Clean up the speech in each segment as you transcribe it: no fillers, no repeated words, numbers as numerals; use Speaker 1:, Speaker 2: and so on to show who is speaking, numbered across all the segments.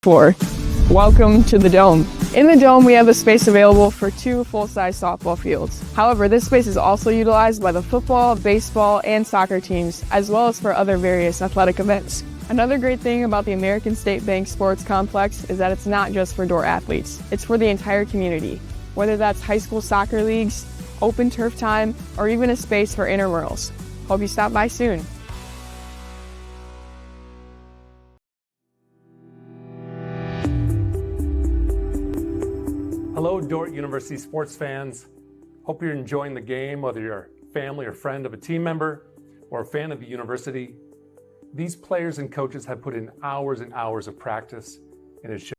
Speaker 1: for. Welcome to the Dome. In the Dome, we have a space available for 2 full-size softball fields. However, this space is also utilized by the football, baseball, and soccer teams, as well as for other various athletic events. Another great thing about the American State Bank Sports Complex is that it's not just for door athletes. It's for the entire community, whether that's high school soccer leagues, open turf time, or even a space for intramurals. Hope you stop by soon.
Speaker 2: Hello, Dordt University sports fans. Hope you're enjoying the game, whether you're a family or friend of a team member or a fan of the university. These players and coaches have put in hours and hours of practice, and it shows.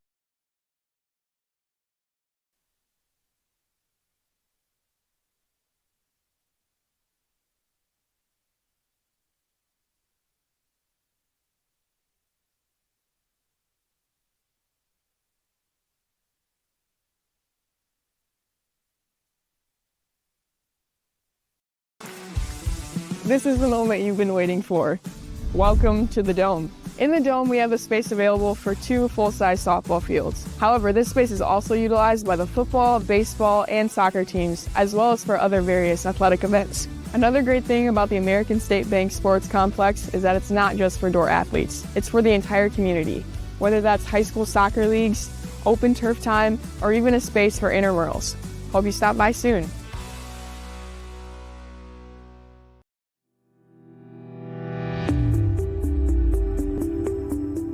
Speaker 1: This is the moment you've been waiting for. Welcome to the Dome. In the Dome, we have a space available for 2 full-size softball fields. However, this space is also utilized by the football, baseball, and soccer teams, as well as for other various athletic events. Another great thing about the American State Bank Sports Complex is that it's not just for door athletes. It's for the entire community, whether that's high school soccer leagues, open turf time, or even a space for intramurals. Hope you stop by soon.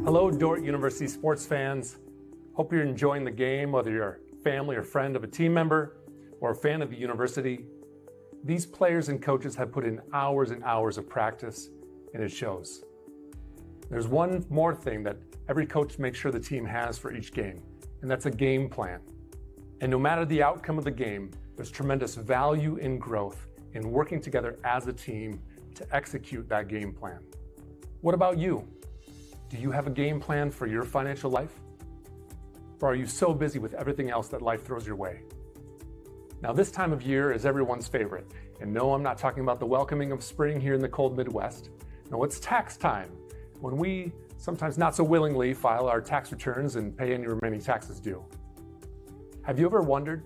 Speaker 2: Hello, Dordt University sports fans. Hope you're enjoying the game, whether you're a family or friend of a team member or a fan of the university. These players and coaches have put in hours and hours of practice, and it shows. There's one more thing that every coach makes sure the team has for each game, and that's a game plan. And no matter the outcome of the game, there's tremendous value in growth in working together as a team to execute that game plan. What about you? Do you have a game plan for your financial life? Or are you so busy with everything else that life throws your way? Now, this time of year is everyone's favorite. And no, I'm not talking about the welcoming of spring here in the cold Midwest. No, it's tax time, when we, sometimes not so willingly, file our tax returns and pay any remaining taxes due. Have you ever wondered,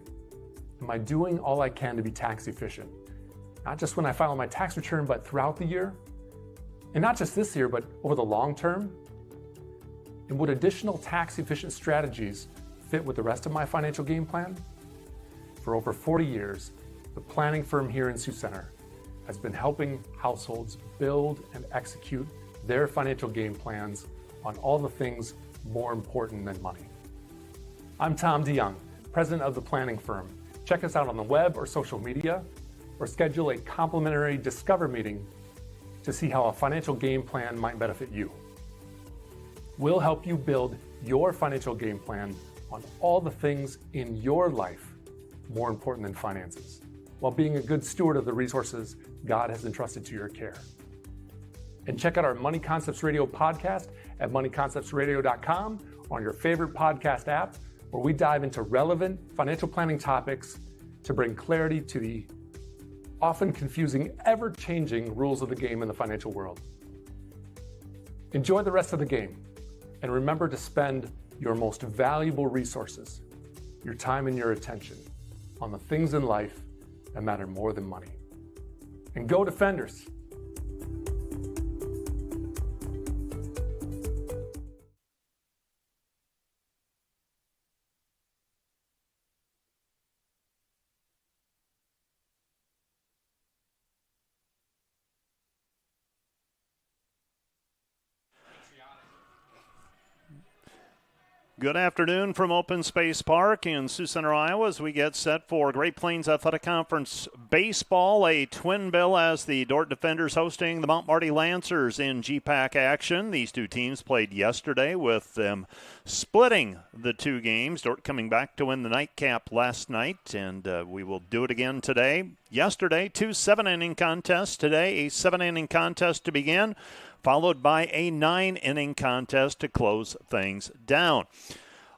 Speaker 2: am I doing all I can to be tax efficient? Not just when I file my tax return, but throughout the year? And not just this year, but over the long term? And would additional tax-efficient strategies fit with the rest of my financial game plan? For over 40 years, the planning firm here in Sioux Center has been helping households build and execute their financial game plans on all the things more important than money. I'm Tom DeYoung, president of the planning firm. Check us out on the web or social media, or schedule a complimentary Discover meeting to see how a financial game plan might benefit you. We'll help you build your financial game plan on all the things in your life more important than finances, while being a good steward of the resources God has entrusted to your care. And check out our Money Concepts Radio podcast at moneyconceptsradio.com or on your favorite podcast app, where we dive into relevant financial planning topics to bring clarity to the often confusing, ever-changing rules of the game in the financial world. Enjoy the rest of the game. And remember to spend your most valuable resources, your time and your attention, on the things in life that matter more than money. And go Defenders!
Speaker 3: Good afternoon from Open Space Park in Sioux Center, Iowa, as we get set for Great Plains Athletic Conference baseball, a twin bill as the Dordt Defenders hosting the Mount Marty Lancers in GPAC action. These two teams played yesterday, with them splitting the two games. Dordt coming back to win the nightcap last night, and we will do it again today. Yesterday, 2 7-inning contests. Today, a 7-inning contest to begin, followed by a 9-inning contest to close things down.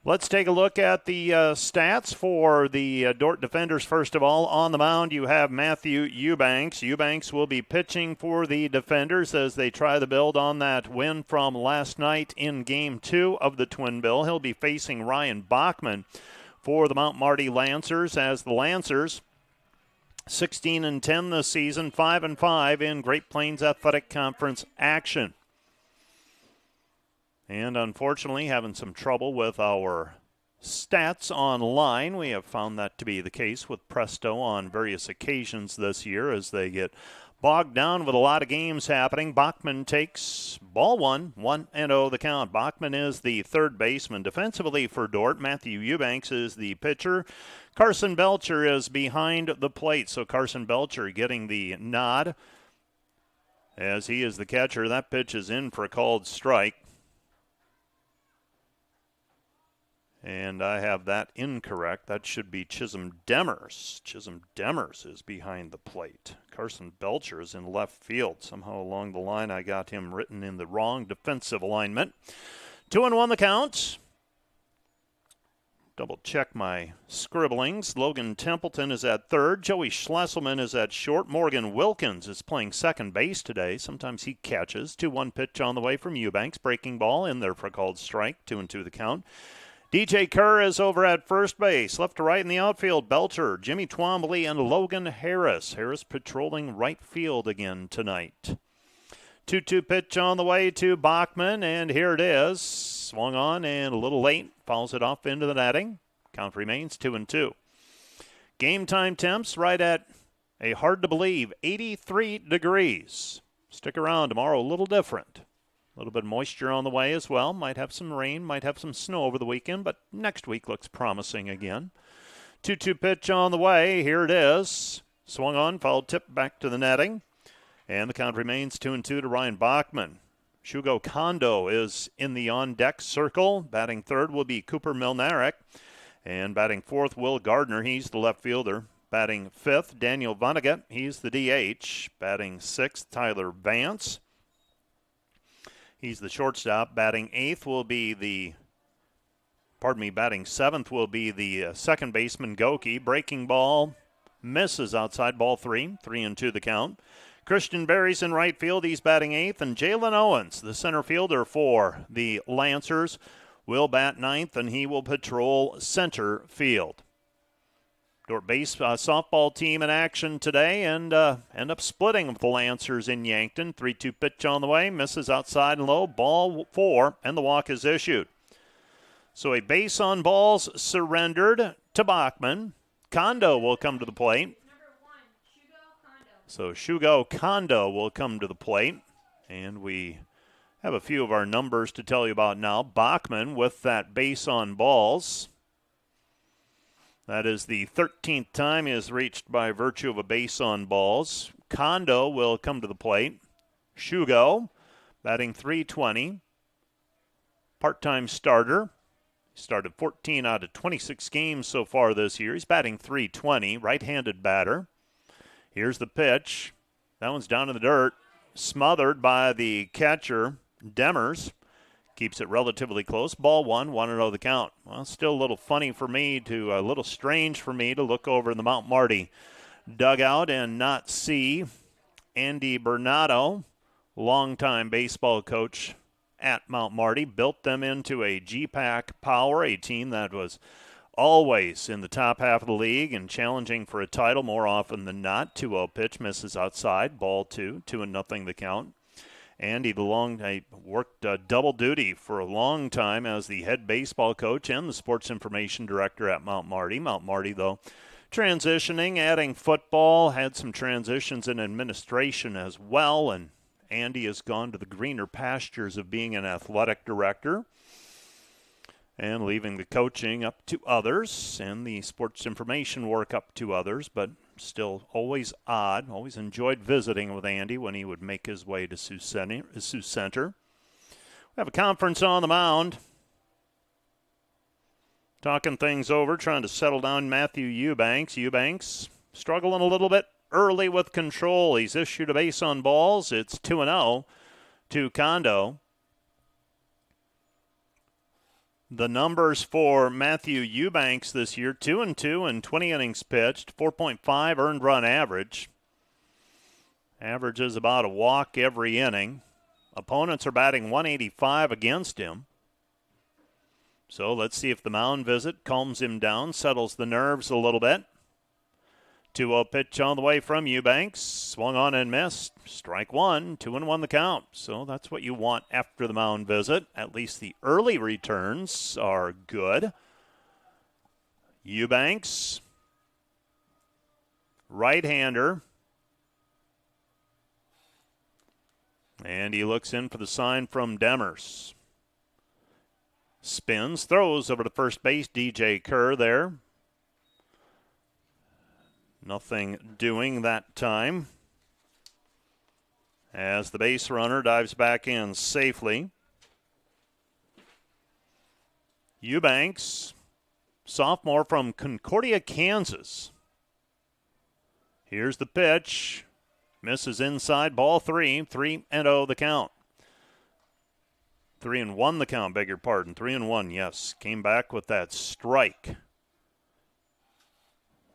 Speaker 3: Let's take a look at the stats for the Dort defenders. First of all, on the mound, you have Matthew Eubanks. Eubanks will be pitching for the defenders as they try to build on that win from last night in Game 2 of the Twin Bill. He'll be facing Ryan Bachman for the Mount Marty Lancers, as the Lancers 16-10 this season, 5-5 in Great Plains Athletic Conference action. And unfortunately, having some trouble with our stats online. We have found that to be the case with Presto on various occasions this year as they get bogged down with a lot of games happening. Bachman takes ball one, 1-0 the count. Bachman is the third baseman. Defensively for Dort, Matthew Eubanks is the pitcher. Carson Belcher is behind the plate, so Carson Belcher getting the nod as he is the catcher. That pitch is in for a called strike. And I have that incorrect. That should be Chisholm Demers. Chisholm Demers is behind the plate. Carson Belcher is in left field. Somehow along the line I got him written in the wrong defensive alignment. 2-1 the count. Double check my scribblings. Logan Templeton is at third. Joey Schlesselman is at short. Morgan Wilkins is playing second base today. Sometimes he catches. 2-1 pitch on the way from Eubanks. Breaking ball in there for a called strike. 2-2 the count. DJ Kerr is over at first base. Left to right in the outfield, Belcher, Jimmy Twombly, and Logan Harris. Harris patrolling right field again tonight. 2-2 pitch on the way to Bachman, and here it is. Swung on and a little late. Fouls it off into the netting. Count remains 2-2. Game time temps right at a hard-to-believe 83 degrees. Stick around tomorrow, a little different. A little bit of moisture on the way as well. Might have some rain, might have some snow over the weekend, but next week looks promising again. 2-2 pitch on the way. Here it is. Swung on, foul tip back to the netting. And the count remains 2-2 to Ryan Bachman. Shugo Kondo is in the on-deck circle. Batting third will be Cooper Milnarek. And batting fourth, Will Gardner. He's the left fielder. Batting fifth, Daniel Vonnegut. He's the DH. Batting sixth, Tyler Vance. He's the shortstop. Batting seventh will be the second baseman, Goki. Breaking ball misses outside, ball 3-2 the count. Christian Berry's in right field. He's batting eighth. And Jalen Owens, the center fielder for the Lancers, will bat ninth, and he will patrol center field. Dort base softball team in action today and end up splitting with the Lancers in Yankton. 3-2 pitch on the way. Misses outside and low. Ball 4, and the walk is issued. So a base on balls surrendered to Bachman. Kondo will come to the plate. So Shugo Kondo will come to the plate. And we have a few of our numbers to tell you about now. Bachman with that base on balls. That is the 13th time he has reached by virtue of a base on balls. Kondo will come to the plate. Shugo, batting .320. Part-time starter. He started 14 out of 26 games so far this year. He's batting .320, right-handed batter. Here's the pitch. That one's down in the dirt. Smothered by the catcher, Demers. Keeps it relatively close. Ball 1-0 the count. Well, still a little strange for me to look over in the Mount Marty dugout and not see Andy Bernardo, longtime baseball coach at Mount Marty, built them into a GPAC power, a team that was always in the top half of the league and challenging for a title more often than not. 2-0 pitch misses outside. Ball 2-0 the count. Andy worked double duty for a long time as the head baseball coach and the sports information director at Mount Marty. Mount Marty, though, transitioning, adding football, had some transitions in administration as well, and Andy has gone to the greener pastures of being an athletic director and leaving the coaching up to others and the sports information work up to others, but still always odd. Always enjoyed visiting with Andy when he would make his way to Sioux Center. We have a conference on the mound. Talking things over, trying to settle down Matthew Eubanks. Eubanks struggling a little bit early with control. He's issued a base on balls. It's 2-0 to Kondo. The numbers for Matthew Eubanks this year, 2-2 in 20 innings pitched, 4.5 earned run average. Averages about a walk every inning. Opponents are batting 185 against him. So let's see if the mound visit calms him down, settles the nerves a little bit. 2-0 pitch on the way from Eubanks. Swung on and missed. Strike one. 2-1 the count. So that's what you want after the mound visit. At least the early returns are good. Eubanks, right-hander. And he looks in for the sign from Demers. Spins, throws over to first base. DJ Kerr there. Nothing doing that time as the base runner dives back in safely. Eubanks, sophomore from Concordia, Kansas. Here's the pitch. Misses inside, ball 3. 3-0 the count. 3-1 the count, beg your pardon. 3-1, yes. Came back with that strike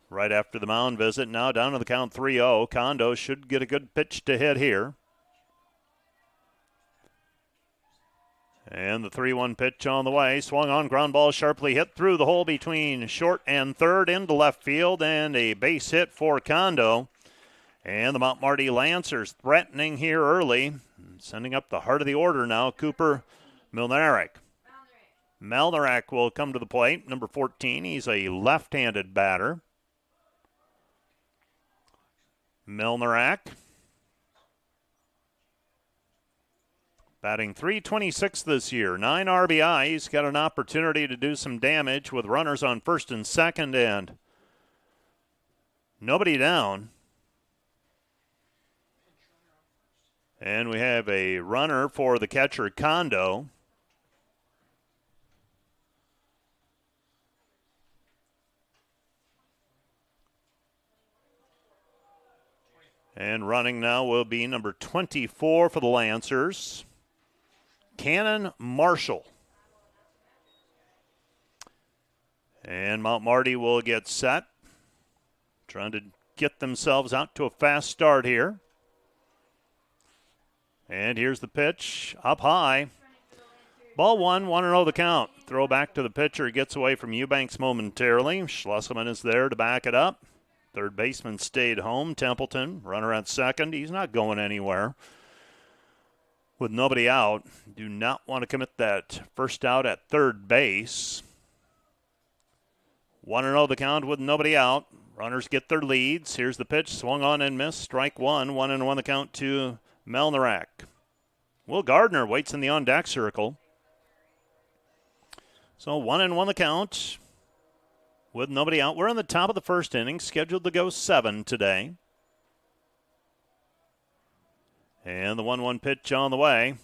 Speaker 3: right after the mound visit. Now down to the count 3-0. Kondo should get a good pitch to hit here. And the 3-1 pitch on the way. Swung on, ground ball sharply hit through the hole between short and third into left field. And a base hit for Kondo. And the Mount Marty Lancers threatening here early. Sending up the heart of the order now, Cooper Milnarik. Milnarik will come to the plate, number 14. He's a left-handed batter. Milnarik batting .326 this year, 9 RBI. He's got an opportunity to do some damage with runners on first and second and nobody down. And we have a runner for the catcher, Kondo. And running now will be number 24 for the Lancers, Cannon Marshall. And Mount Marty will get set, trying to get themselves out to a fast start here. And here's the pitch, up high. Ball 1, 1-0 the count. Throw back to the pitcher, gets away from Eubanks momentarily. Schlesselman is there to back it up. Third baseman stayed home. Templeton, runner at second. He's not going anywhere. With nobody out, do not want to commit that first out at third base. 1-0 the count with nobody out. Runners get their leads. Here's the pitch, swung on and missed. Strike one. 1-1 the count to Milnarik. Will Gardner waits in the on-deck circle. So 1-1 the count with nobody out. We're in the top of the first inning, scheduled to go 7 today. And the 1-1 pitch on the way.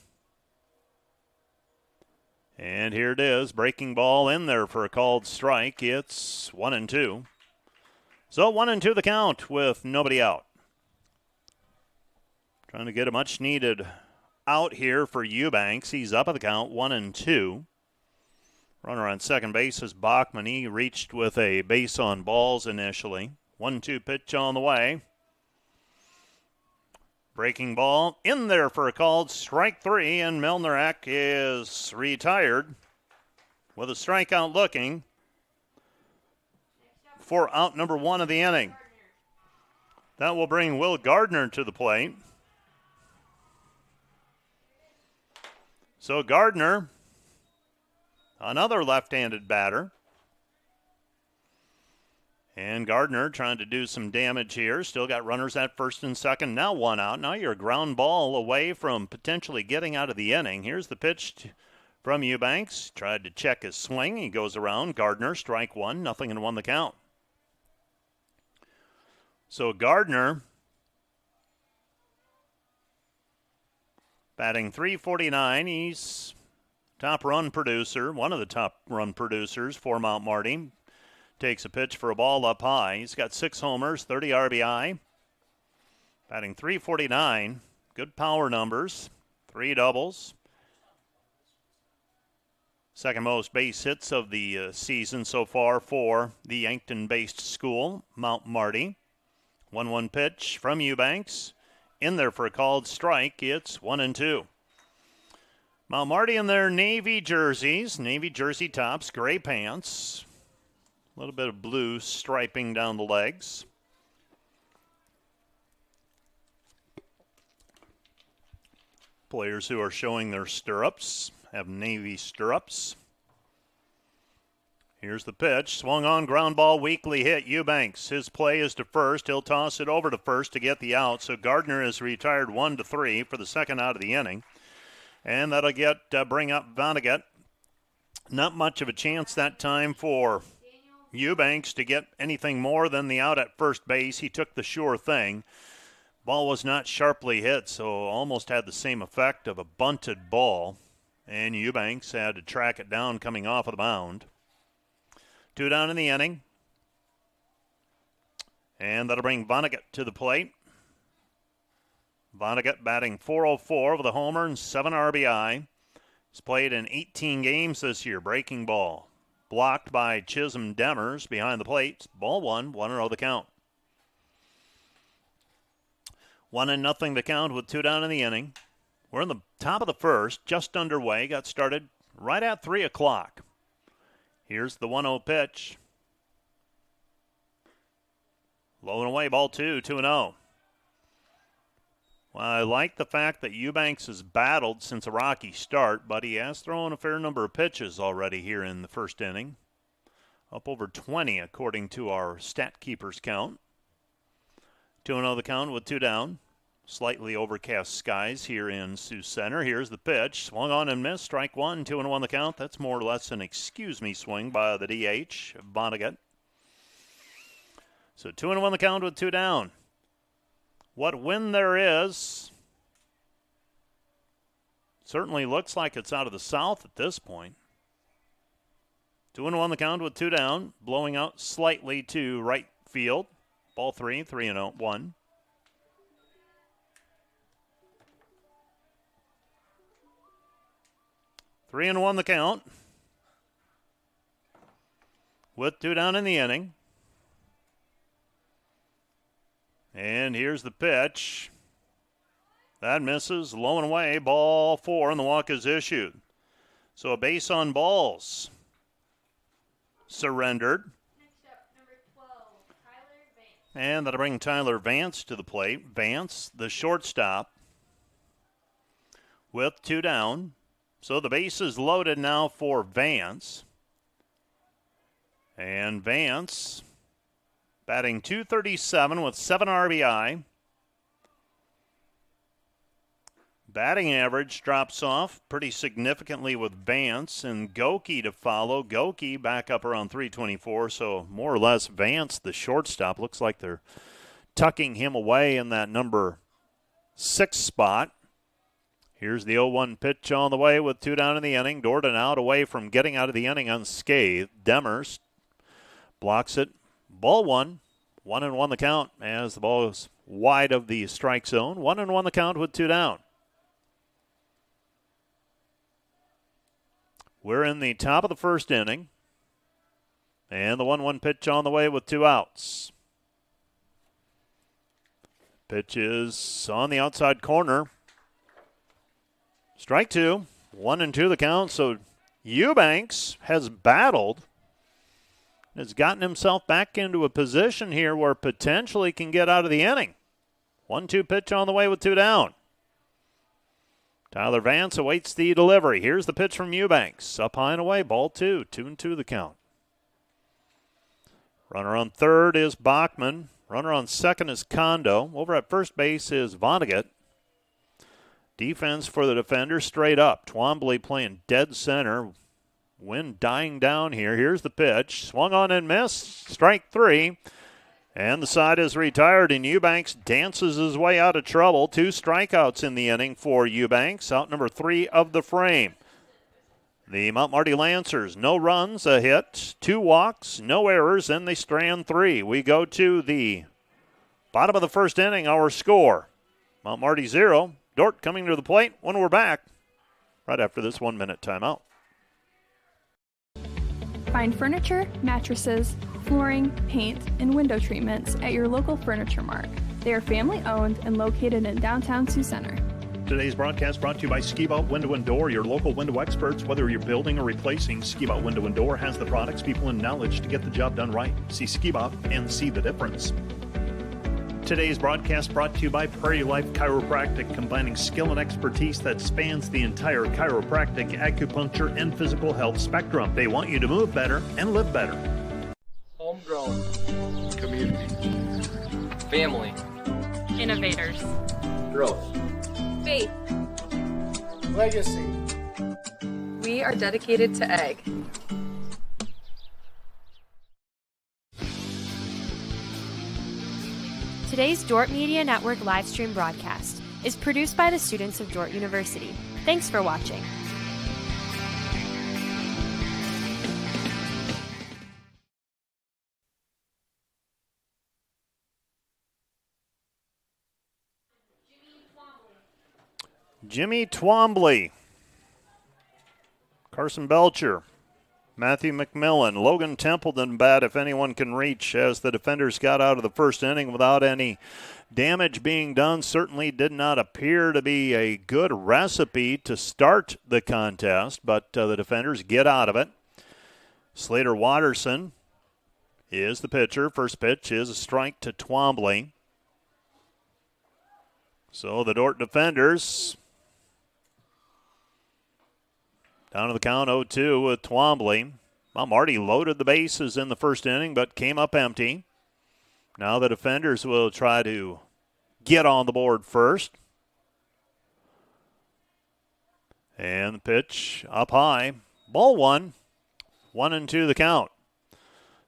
Speaker 3: And here it is, breaking ball in there for a called strike. It's 1-2. So 1-2 the count with nobody out. Trying to get a much-needed out here for Eubanks. He's up at the count, 1-2. Runner on second base is Bachman. He reached with a base on balls initially. 1-2 pitch on the way. Breaking ball in there for a called strike 3, and Milnarik is retired with a strikeout looking for out number 1 of the inning. That will bring Will Gardner to the plate. So Gardner, another left-handed batter. And Gardner trying to do some damage here. Still got runners at first and second. Now 1 out. Now you're a ground ball away from potentially getting out of the inning. Here's the pitch from Eubanks. Tried to check his swing. He goes around. Gardner, strike 1. 0-1 the count. So Gardner batting .349. He's top run producer, one of the top run producers for Mount Marty. Takes a pitch for a ball up high. He's got 6 homers, 30 RBI. Batting .349. Good power numbers. 3 doubles. Second most base hits of the season so far for the Yankton-based school, Mount Marty. 1-1 pitch from Eubanks. In there for a called strike. It's 1-2. Mount Marty in their navy jerseys, navy jersey tops, gray pants. A little bit of blue striping down the legs. Players who are showing their stirrups have navy stirrups. Here's the pitch. Swung on, ground ball, weakly hit. Eubanks, his play is to first. He'll toss it over to first to get the out. So Gardner is retired 1-3 for the second out of the inning. And that'll bring up Vonnegut. Not much of a chance that time for Eubanks to get anything more than the out at first base. He took the sure thing. Ball was not sharply hit, so almost had the same effect of a bunted ball. And Eubanks had to track it down coming off of the mound. 2 down in the inning. And that'll bring Vonnegut to the plate. Vonnegut batting .404 with a homer and 7 RBI. He's played in 18 games this year. Breaking ball. Blocked by Chisholm Demers behind the plate. Ball 1, 1-0 the count. 1-0 the count with 2 down in the inning. We're in the top of the first, just underway. Got started right at 3 o'clock. Here's the 1-0 pitch. Low and away, ball 2, 2-0. Well, I like the fact that Eubanks has battled since a rocky start, but he has thrown a fair number of pitches already here in the first inning. Up over 20 according to our stat keeper's count. 2-0 the count with 2 down. Slightly overcast skies here in Sioux Center. Here's the pitch. Swung on and missed. Strike 1, 2-1 the count. That's more or less an excuse-me swing by the DH, Vonnegut. So 2-1 the count with 2 down. What wind there is certainly looks like it's out of the south at this point. 2-1 the count with 2 down. Blowing out slightly to right field. Ball 3, 3-1. 3-1 the count. With 2 down in the inning. And here's the pitch. That misses. Low and away. Ball 4, and the walk is issued. So a base on balls. Surrendered.
Speaker 4: Next up, number 12, Tyler Vance.
Speaker 3: And that'll bring Tyler Vance to the plate. Vance, the shortstop, with 2 down. So the base is loaded now for Vance. And Vance batting .237 with 7 RBI. Batting average drops off pretty significantly with Vance and Goki to follow. Goki back up around .324, so more or less Vance, the shortstop. Looks like they're tucking him away in that number 6 spot. Here's the 0-1 pitch on the way with 2 down in the inning. Dorton out away from getting out of the inning unscathed. Demers blocks it. Ball 1. 1-1 the count as the ball is wide of the strike zone. 1-1 the count with 2 down. We're in the top of the first inning. And the 1-1 pitch on the way with 2 outs. Pitch is on the outside corner. Strike 2, 1-2 the count. So Eubanks has battled, has gotten himself back into a position here where potentially can get out of the inning. 1-2 pitch on the way with 2 down. Tyler Vance awaits the delivery. Here's the pitch from Eubanks. Up high and away, ball 2, 2-2 the count. Runner on third is Bachman. Runner on second is Kondo. Over at first base is Vonnegut. Defense for the defender straight up. Twombly playing dead center. Wind dying down here. Here's the pitch. Swung on and missed. Strike 3. And the side is retired, and Eubanks dances his way out of trouble. 2 strikeouts in the inning for Eubanks. Out number 3 of the frame. The Mount Marty Lancers, no runs, a hit, 2 walks, no errors, and they strand 3. We go to the bottom of the first inning, our score. Mount Marty 0. Dort coming to the plate when we're back right after this 1-minute timeout.
Speaker 5: Find furniture, mattresses, flooring, paint, and window treatments at your local Furniture Mart. They are family-owned and located in downtown Sioux Center.
Speaker 3: Today's broadcast brought to you by Ski Bout Window and Door, your local window experts. Whether you're building or replacing, Ski Bout Window and Door has the products, people, and knowledge to get the job done right. See Ski Bout and see the difference. Today's broadcast brought to you by Prairie Life Chiropractic, combining skill and expertise that spans the entire chiropractic, acupuncture, and physical health spectrum. They want you to move better and live better.
Speaker 6: Homegrown. Community. Family.
Speaker 7: Innovators.
Speaker 6: Growth.
Speaker 7: Faith.
Speaker 6: Legacy.
Speaker 7: We are dedicated to egg.
Speaker 8: Today's Dordt Media Network livestream broadcast is produced by the students of Dordt University. Thanks for watching.
Speaker 3: Jimmy Twombly, Carson Belcher, Matthew McMillan, Logan Templeton bat if anyone can reach, as the defenders got out of the first inning without any damage being done. Certainly did not appear to be a good recipe to start the contest, but the defenders get out of it. Slater Watterson is the pitcher. First pitch is a strike to Twombly. So the Dordt defenders down to the count 0-2 with Twombly. Well, Marty loaded the bases in the first inning, but came up empty. Now the defenders will try to get on the board first. And the pitch up high. Ball one. 1-2 the count.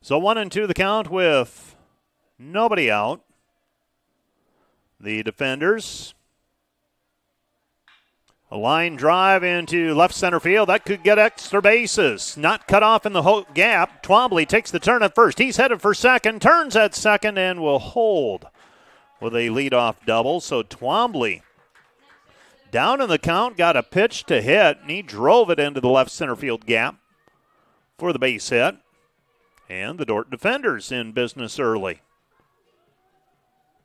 Speaker 3: So 1-2 the count with nobody out. The defenders, a line drive into left center field. That could get extra bases. Not cut off in the gap. Twombly takes the turn at first. He's headed for second, turns at second, and will hold with a leadoff double. So Twombly down in the count, got a pitch to hit, and he drove it into the left center field gap for the base hit. And the Dordt defenders in business early.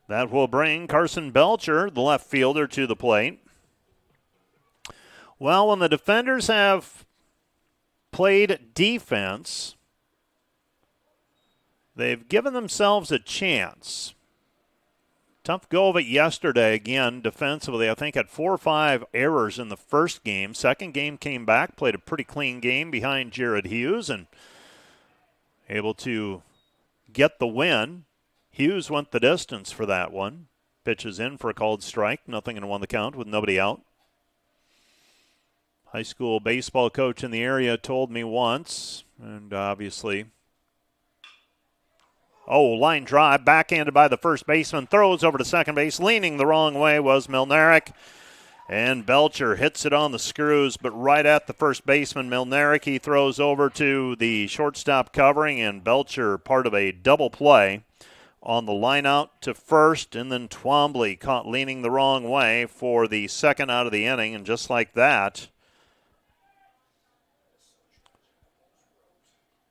Speaker 3: That will bring Carson Belcher, the left fielder, to the plate. Well, when the defenders have played defense, they've given themselves a chance. Tough go of it yesterday, again, defensively. I think had 4 or 5 errors in the first game. Second game came back, played a pretty clean game behind Jared Hughes, and able to get the win. Hughes went the distance for that one. Pitches in for a called strike. 0-1 the count with nobody out. High school baseball coach in the area told me once, and obviously, line drive, backhanded by the first baseman, throws over to second base. Leaning the wrong way was Milnarek, and Belcher hits it on the screws, but right at the first baseman, Milnarek. He throws over to the shortstop covering, and Belcher part of a double play on the line out to first, and then Twombly caught leaning the wrong way for the second out of the inning, and just like that,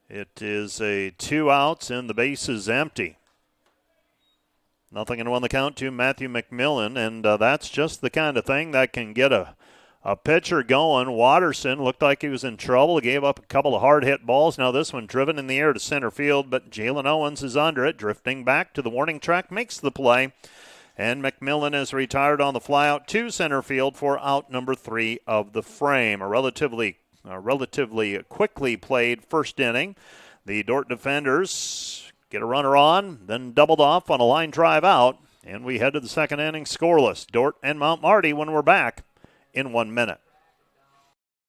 Speaker 3: it is a 2 outs and the base is empty. 0-1 the count to Matthew McMillan, and that's just the kind of thing that can get a pitcher going. Watterson looked like he was in trouble. Gave up a couple of hard-hit balls. Now this one driven in the air to center field, but Jalen Owens is under it, drifting back to the warning track, makes the play, and McMillan is retired on the flyout to center field for out number 3 of the frame. A relatively quickly played first inning. The Dordt defenders get a runner on, then doubled off on a line drive out, and we head to the second inning scoreless. Dordt and Mount Marty when we're back in 1 minute.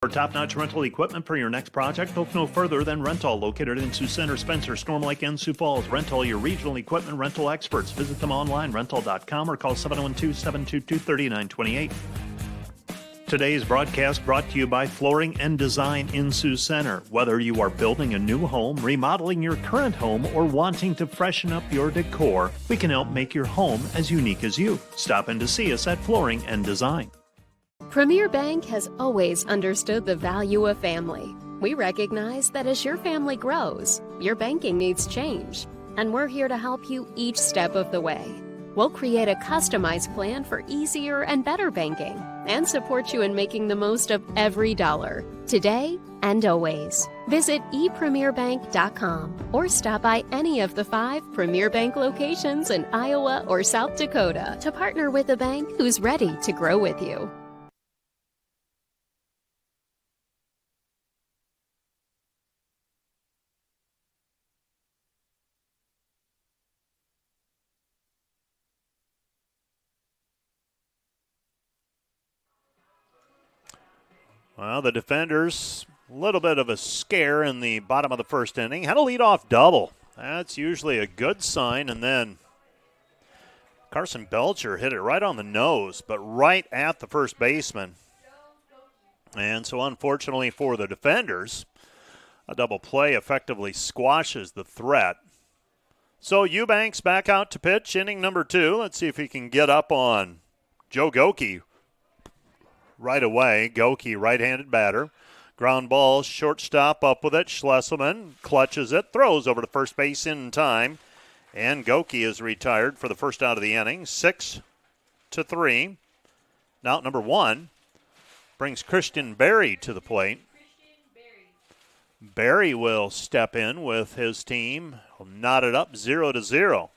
Speaker 9: For top-notch rental equipment for your next project, look no further than Rental, located in Sioux Center, Spencer, Storm Lake, and Sioux Falls. Rental, your regional equipment rental experts. Visit them online, rental.com, or call 712-722-3928. Today's broadcast brought to you by Flooring and Design in Sioux Center. Whether you are building a new home, remodeling your current home, or wanting to freshen up your decor, we can help make your home as unique as you. Stop in to see us at Flooring and Design.
Speaker 10: Premier Bank has always understood the value of family. We recognize that as your family grows, your banking needs change, and we're here to help you each step of the way. We'll create a customized plan for easier and better banking and support you in making the most of every dollar, today and always. Visit epremierbank.com or stop by any of the 5 Premier Bank locations in Iowa or South Dakota to partner with a bank who's ready to grow with you.
Speaker 3: Well, the defenders, a little bit of a scare in the bottom of the first inning. Had a leadoff double. That's usually a good sign. And then Carson Belcher hit it right on the nose, but right at the first baseman. And so unfortunately for the defenders, a double play effectively squashes the threat. So Eubanks back out to pitch, inning number 2. Let's see if he can get up on Joe Goki right away. Goki, right-handed batter. Ground ball, shortstop up with it. Schlesselman clutches it, throws over to first base in time. And Goki is retired for the first out of the inning. 6-3. Now number 1 brings Christian Berry to the plate. Berry will step in with his team. Knot it up 0-0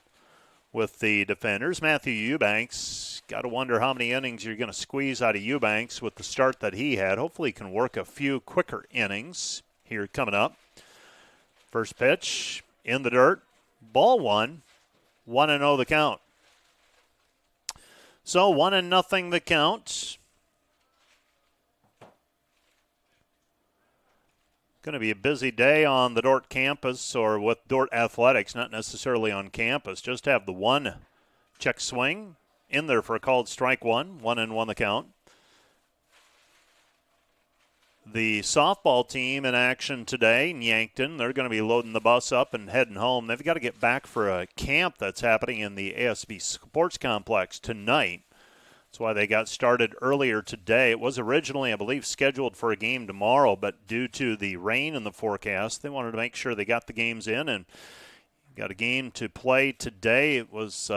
Speaker 3: with the defenders. Matthew Eubanks, got to wonder how many innings you're going to squeeze out of Eubanks with the start that he had. Hopefully he can work a few quicker innings here coming up. First pitch in the dirt. Ball 1. 1-0 the count. So 1-0 the count. Going to be a busy day on the Dordt campus, or with Dordt Athletics, not necessarily on campus. Just have the 1 check swing in there for a called strike 1. 1-1 the count. The softball team in action today in Yankton. They're going to be loading the bus up and heading home. They've got to get back for a camp that's happening in the ASB Sports Complex tonight. That's why they got started earlier today. It was originally, I believe, scheduled for a game tomorrow, but due to the rain in the forecast, they wanted to make sure they got the games in and got a game to play today. It was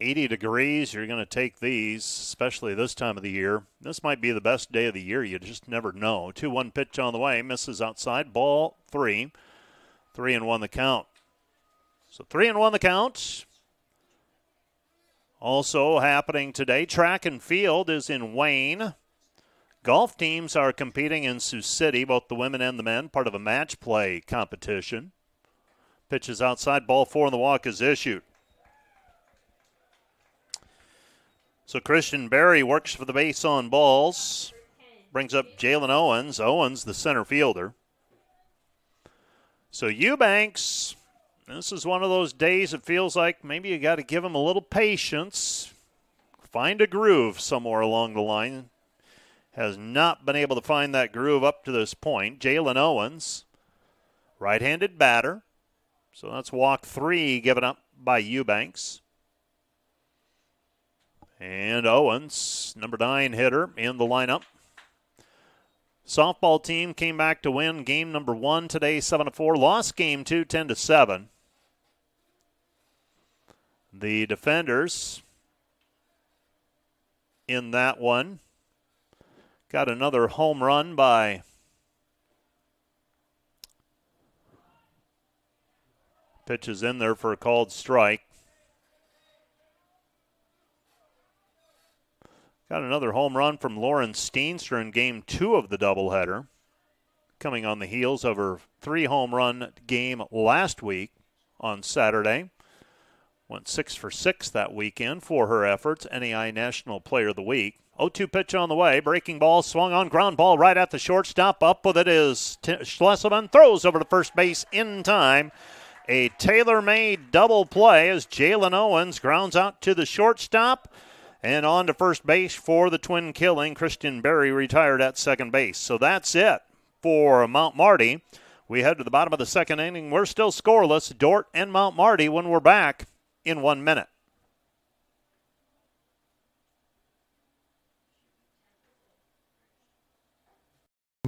Speaker 3: 80 degrees. You're going to take these, especially this time of the year. This might be the best day of the year. You just never know. 2-1 pitch on the way. Misses outside. Ball 3. 3-1 the count. So 3-1 the count. Also happening today, track and field is in Wayne. Golf teams are competing in Sioux City, both the women and the men, part of a match play competition. Pitches outside, ball 4, and the walk is issued. So Christian Berry works for the base on balls. Brings up Jalen Owens. Owens, the center fielder. So Eubanks, this is one of those days it feels like maybe you got to give him a little patience. Find a groove somewhere along the line. Has not been able to find that groove up to this point. Jalen Owens, right-handed batter. So that's walk 3 given up by Eubanks. And Owens, number 9 hitter, in the lineup. Softball team came back to win game number 1 today, 7-4. Lost game 2, 10-7. The defenders in that one got another home run by pitches in there for a called strike. Got another home run from Lauren Steenstra in game 2 of the doubleheader, coming on the heels of her 3-home run game last week on Saturday. Went 6 for 6 that weekend for her efforts. NEI National Player of the Week. 0-2 pitch on the way. Breaking ball, swung on, ground ball right at the shortstop. Up with it is Schlesselman. Throws over to first base in time. A tailor-made double play as Jalen Owens grounds out to the shortstop. And on to first base for the twin killing. Christian Berry retired at second base. So that's it for Mount Marty. We head to the bottom of the second inning. We're still scoreless, Dordt and Mount Marty, when we're back in 1 minute.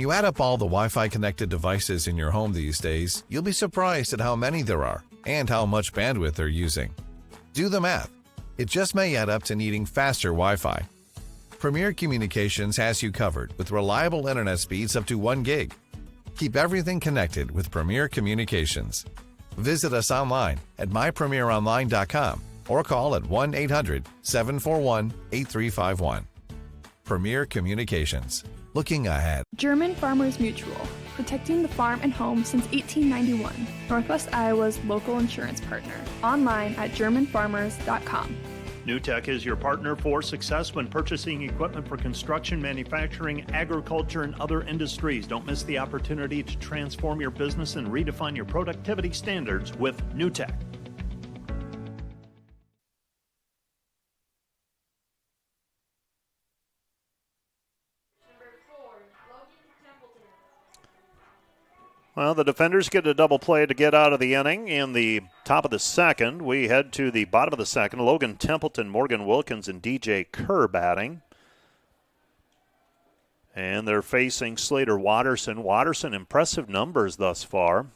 Speaker 11: you add up all the Wi-Fi connected devices in your home these days, you'll be surprised at how many there are and how much bandwidth they're using. Do the math. It just may add up to needing faster Wi-Fi. Premier Communications has you covered with reliable internet speeds up to 1 gig. Keep everything connected with Premier Communications. Visit us online at mypremieronline.com or call at 1-800-741-8351. Premier Communications. Looking ahead.
Speaker 5: German Farmers Mutual, protecting the farm and home since 1891. Northwest Iowa's local insurance partner. Online at germanfarmers.com.
Speaker 9: NewTek is your partner for success when purchasing equipment for construction, manufacturing, agriculture, and other industries. Don't miss the opportunity to transform your business and redefine your productivity standards with NewTek.
Speaker 3: Well, the defenders get a double play to get out of the inning. In the top of the second, we head to the bottom of the second. Logan Templeton, Morgan Wilkins, and DJ Kerr batting. And they're facing Slater Watterson. Watterson, impressive numbers thus far.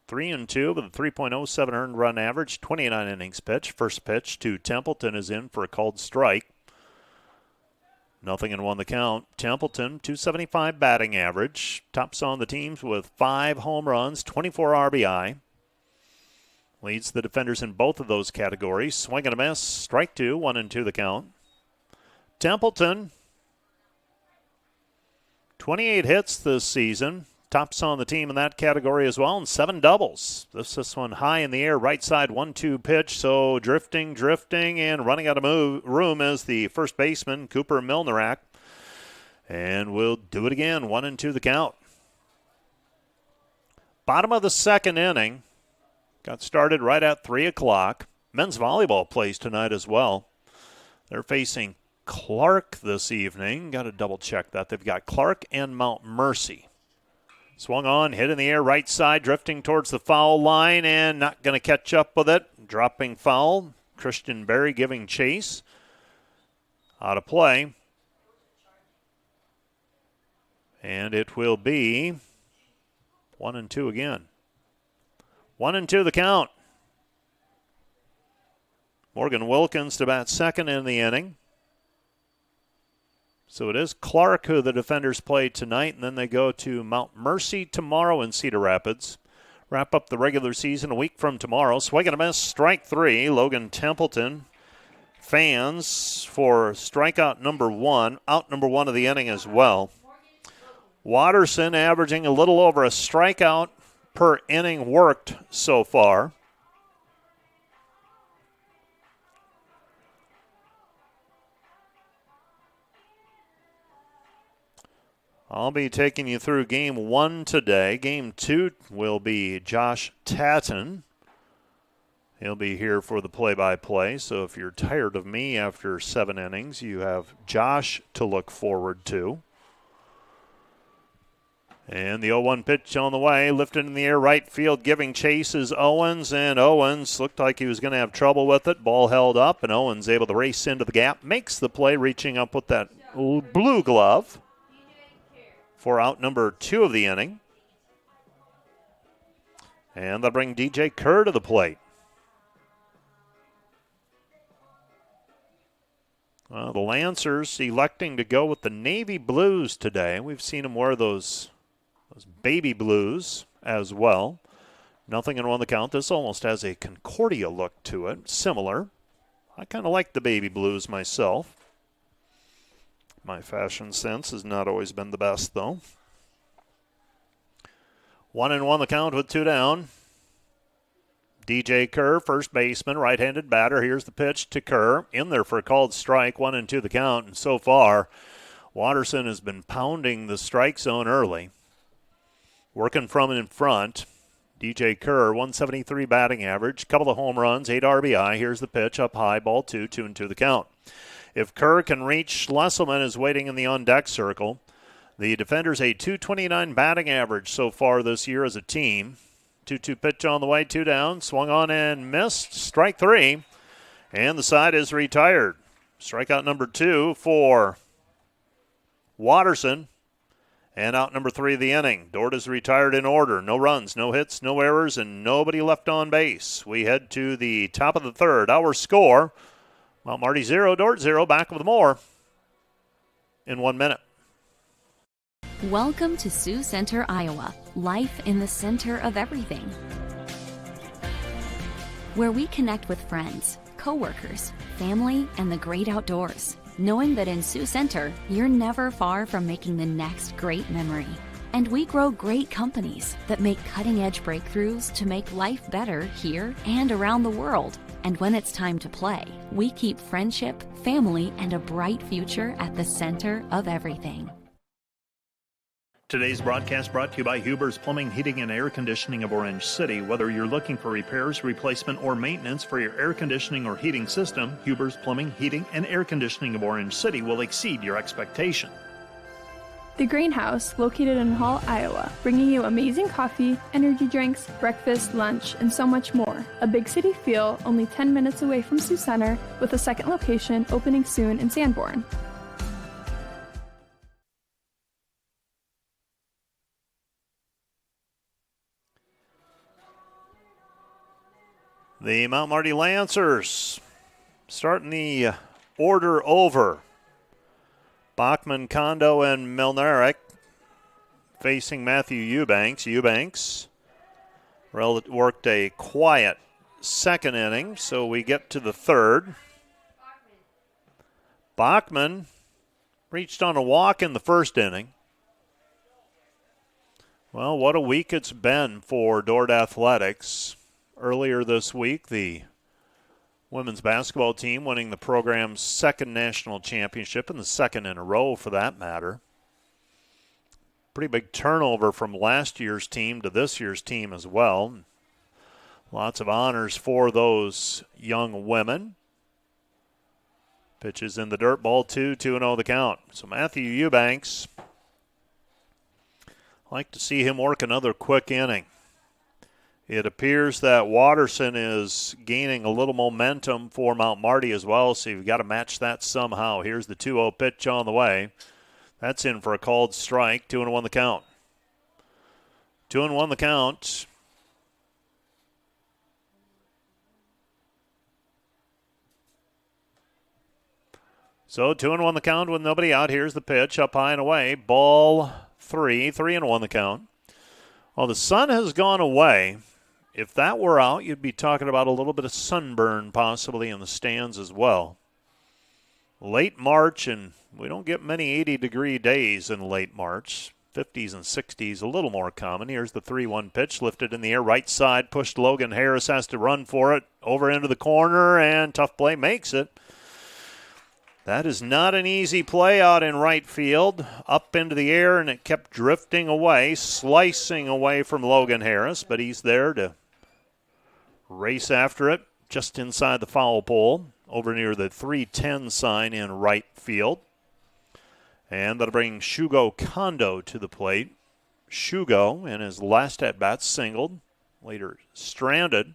Speaker 3: 3-2 with a 3.07 earned run average, 29 innings pitched. First pitch to Templeton is in for a called strike. 0-1 the count. Templeton, 275 batting average. Tops on the teams with 5 home runs, 24 RBI. Leads the defenders in both of those categories. Swing and a miss. Strike 2, 1-2 the count. Templeton, 28 hits this season. Tops on the team in that category as well, and 7 doubles. This one high in the air, right side 1-2 pitch. So drifting, and running out of room is the first baseman, Cooper Milnerak. And we'll do it again, 1-2 the count. Bottom of the second inning. Got started right at 3 o'clock. Men's volleyball plays tonight as well. They're facing Clark this evening. Got to double check that. They've got Clark and Mount Mercy. Swung on, hit in the air, right side, drifting towards the foul line, and not going to catch up with it. Dropping foul. Christian Berry giving chase. Out of play. And it will be 1-2 again. 1-2 the count. Morgan Wilkins to bat second in the inning. So it is Clark who the defenders play tonight, and then they go to Mount Mercy tomorrow in Cedar Rapids. Wrap up the regular season a week from tomorrow. Swing and a miss, strike 3. Logan Templeton. Fans for strikeout number 1, out number 1 of the inning as well. Watterson averaging a little over a strikeout per inning worked so far. I'll be taking you through Game 1 today. Game 2 will be Josh Tatton. He'll be here for the play-by-play. So if you're tired of me after 7 innings, you have Josh to look forward to. And the 0-1 pitch on the way, lifted in the air, right field, giving chase is Owens. And Owens looked like he was going to have trouble with it. Ball held up, and Owens able to race into the gap. Makes the play, reaching up with that blue glove for out number 2 of the inning. And they'll bring DJ Kerr to the plate. The Lancers electing to go with the navy blues today. We've seen them wear those baby blues as well. 0-1 the count. This almost has a Concordia look to it, similar. I kind of like the baby blues myself. My fashion sense has not always been the best, though. 1-1 the count with 2 down. DJ Kerr, first baseman, right-handed batter. Here's the pitch to Kerr. In there for a called strike, 1-2 the count. And so far, Watterson has been pounding the strike zone early. Working from in front. DJ Kerr, 173 batting average, couple of home runs, 8 RBI. Here's the pitch, up high, ball 2, 2-2 the count. If Kerr can reach, Schlesselman is waiting in the on-deck circle. The defenders a 229 batting average so far this year as a team. 2-2 pitch on the way, 2 down, swung on and missed, strike 3, and the side is retired. Strikeout number 2 for Watterson, And out number 3 of the inning. Dort is retired in order. No runs, no hits, no errors, and nobody left on base. We head to the top of the third. Our score, Mount Marty 0, Dort 0. Back with more in 1 minute.
Speaker 12: Welcome to Sioux Center, Iowa. Life in the center of everything. Where we connect with friends, coworkers, family, and the great outdoors. Knowing that in Sioux Center, you're never far from making the next great memory. And we grow great companies that make cutting-edge breakthroughs to make life better here and around the world. And when it's time to play, we keep friendship, family, and a bright future at the center of everything.
Speaker 9: Today's broadcast brought to you by Huber's Plumbing, Heating, and Air Conditioning of Orange City. Whether you're looking for repairs, replacement, or maintenance for your air conditioning or heating system, Huber's Plumbing, Heating, and Air Conditioning of Orange City will exceed your expectation.
Speaker 5: The Greenhouse, located in Hall, Iowa, bringing you amazing coffee, energy drinks, breakfast, lunch, and so much more. A big city feel, only 10 minutes away from Sioux Center, with a second location opening soon in Sanborn.
Speaker 3: The Mount Marty Lancers starting the order over. Bachman, Kondo, and Milnarek facing Matthew Eubanks. Eubanks worked a quiet second inning, so we get to the third. Bachman reached on a walk in the first inning. Well, what a week it's been for Dort Athletics. Earlier this week, the women's basketball team winning the program's second national championship, and the second in a row for that matter. Pretty big turnover from last year's team to this year's team as well. Lots of honors for those young women. Pitches in the dirt, ball 2-0 the count. So Matthew Eubanks, I'd like to see him work another quick inning. It appears that Watterson is gaining a little momentum for Mount Marty as well, so you've got to match that somehow. Here's the 2-0 pitch on the way. That's in for a called strike. 2-1 the count. 2-1 the count. So 2-1 the count with nobody out. Here's the pitch up high and away. Ball 3. 3-1 the count. Well, the sun has gone away. If that were out, you'd be talking about a little bit of sunburn possibly in the stands as well. Late March, and we don't get many 80-degree days in late March. 50s and 60s, a little more common. Here's the 3-1 pitch, lifted in the air, right side, pushed Logan Harris, has to run for it, over into the corner, and tough play, makes it. That is not an easy play out in right field. Up into the air, and it kept drifting away, slicing away from Logan Harris, but he's there to race after it just inside the foul pole, over near the 310 sign in right field. And that'll bring Shugo Kondo to the plate. Shugo, in his last at-bat, singled, later stranded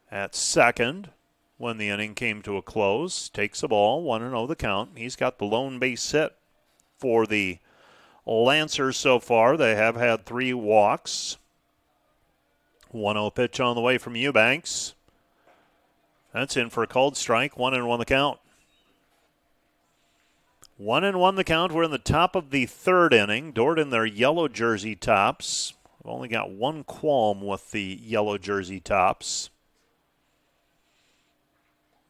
Speaker 3: at second when the inning came to a close. Takes a ball, 1-0 the count. He's got the lone base hit for the Lancers so far. They have had 3 walks. 1-0 pitch on the way from Eubanks. That's in for a called strike. 1-1 the count. 1-1 the count. We're in the top of the third inning. Dort in their yellow jersey tops. We've only got one qualm with the yellow jersey tops.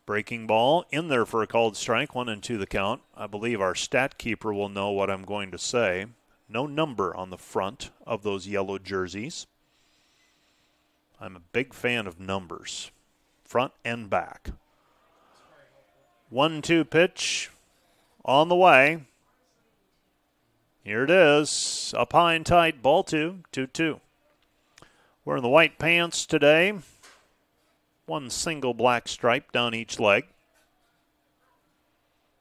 Speaker 3: Breaking ball in there for a called strike. 1-2 the count. I believe our stat keeper will know what I'm going to say. No number on the front of those yellow jerseys. I'm a big fan of numbers, front and back. 1-2 pitch on the way. Here it is, up high and tight, ball 2, 2-2. We're in the white pants today. One single black stripe down each leg.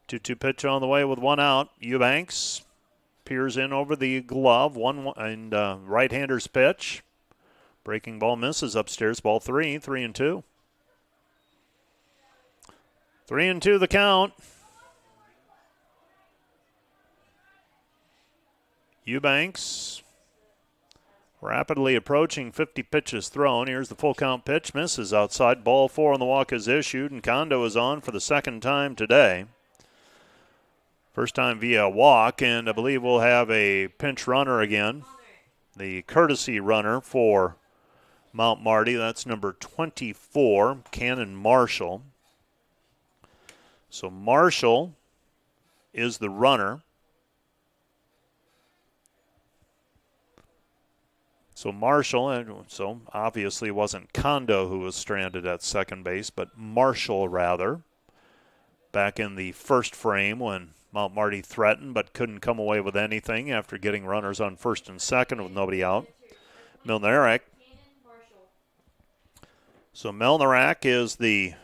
Speaker 3: 2-2 pitch on the way with one out. Eubanks peers in over the glove, and right-hander's pitch. Breaking ball misses upstairs, ball 3, 3-2. 3-2 the count. Eubanks rapidly approaching 50 pitches thrown. Here's the full count pitch. Misses outside. Ball 4 on the walk is issued, and Kondo is on for the second time today. First time via walk, and I believe we'll have a pinch runner again. The courtesy runner for Mount Marty. That's number 24, Cannon Marshall. So Marshall is the runner. So Marshall, so obviously it wasn't Kondo who was stranded at second base, but Marshall rather. Back in the first frame when Mount Marty threatened but couldn't come away with anything after getting runners on first and second with nobody out. Milnarek. So Milnarek is the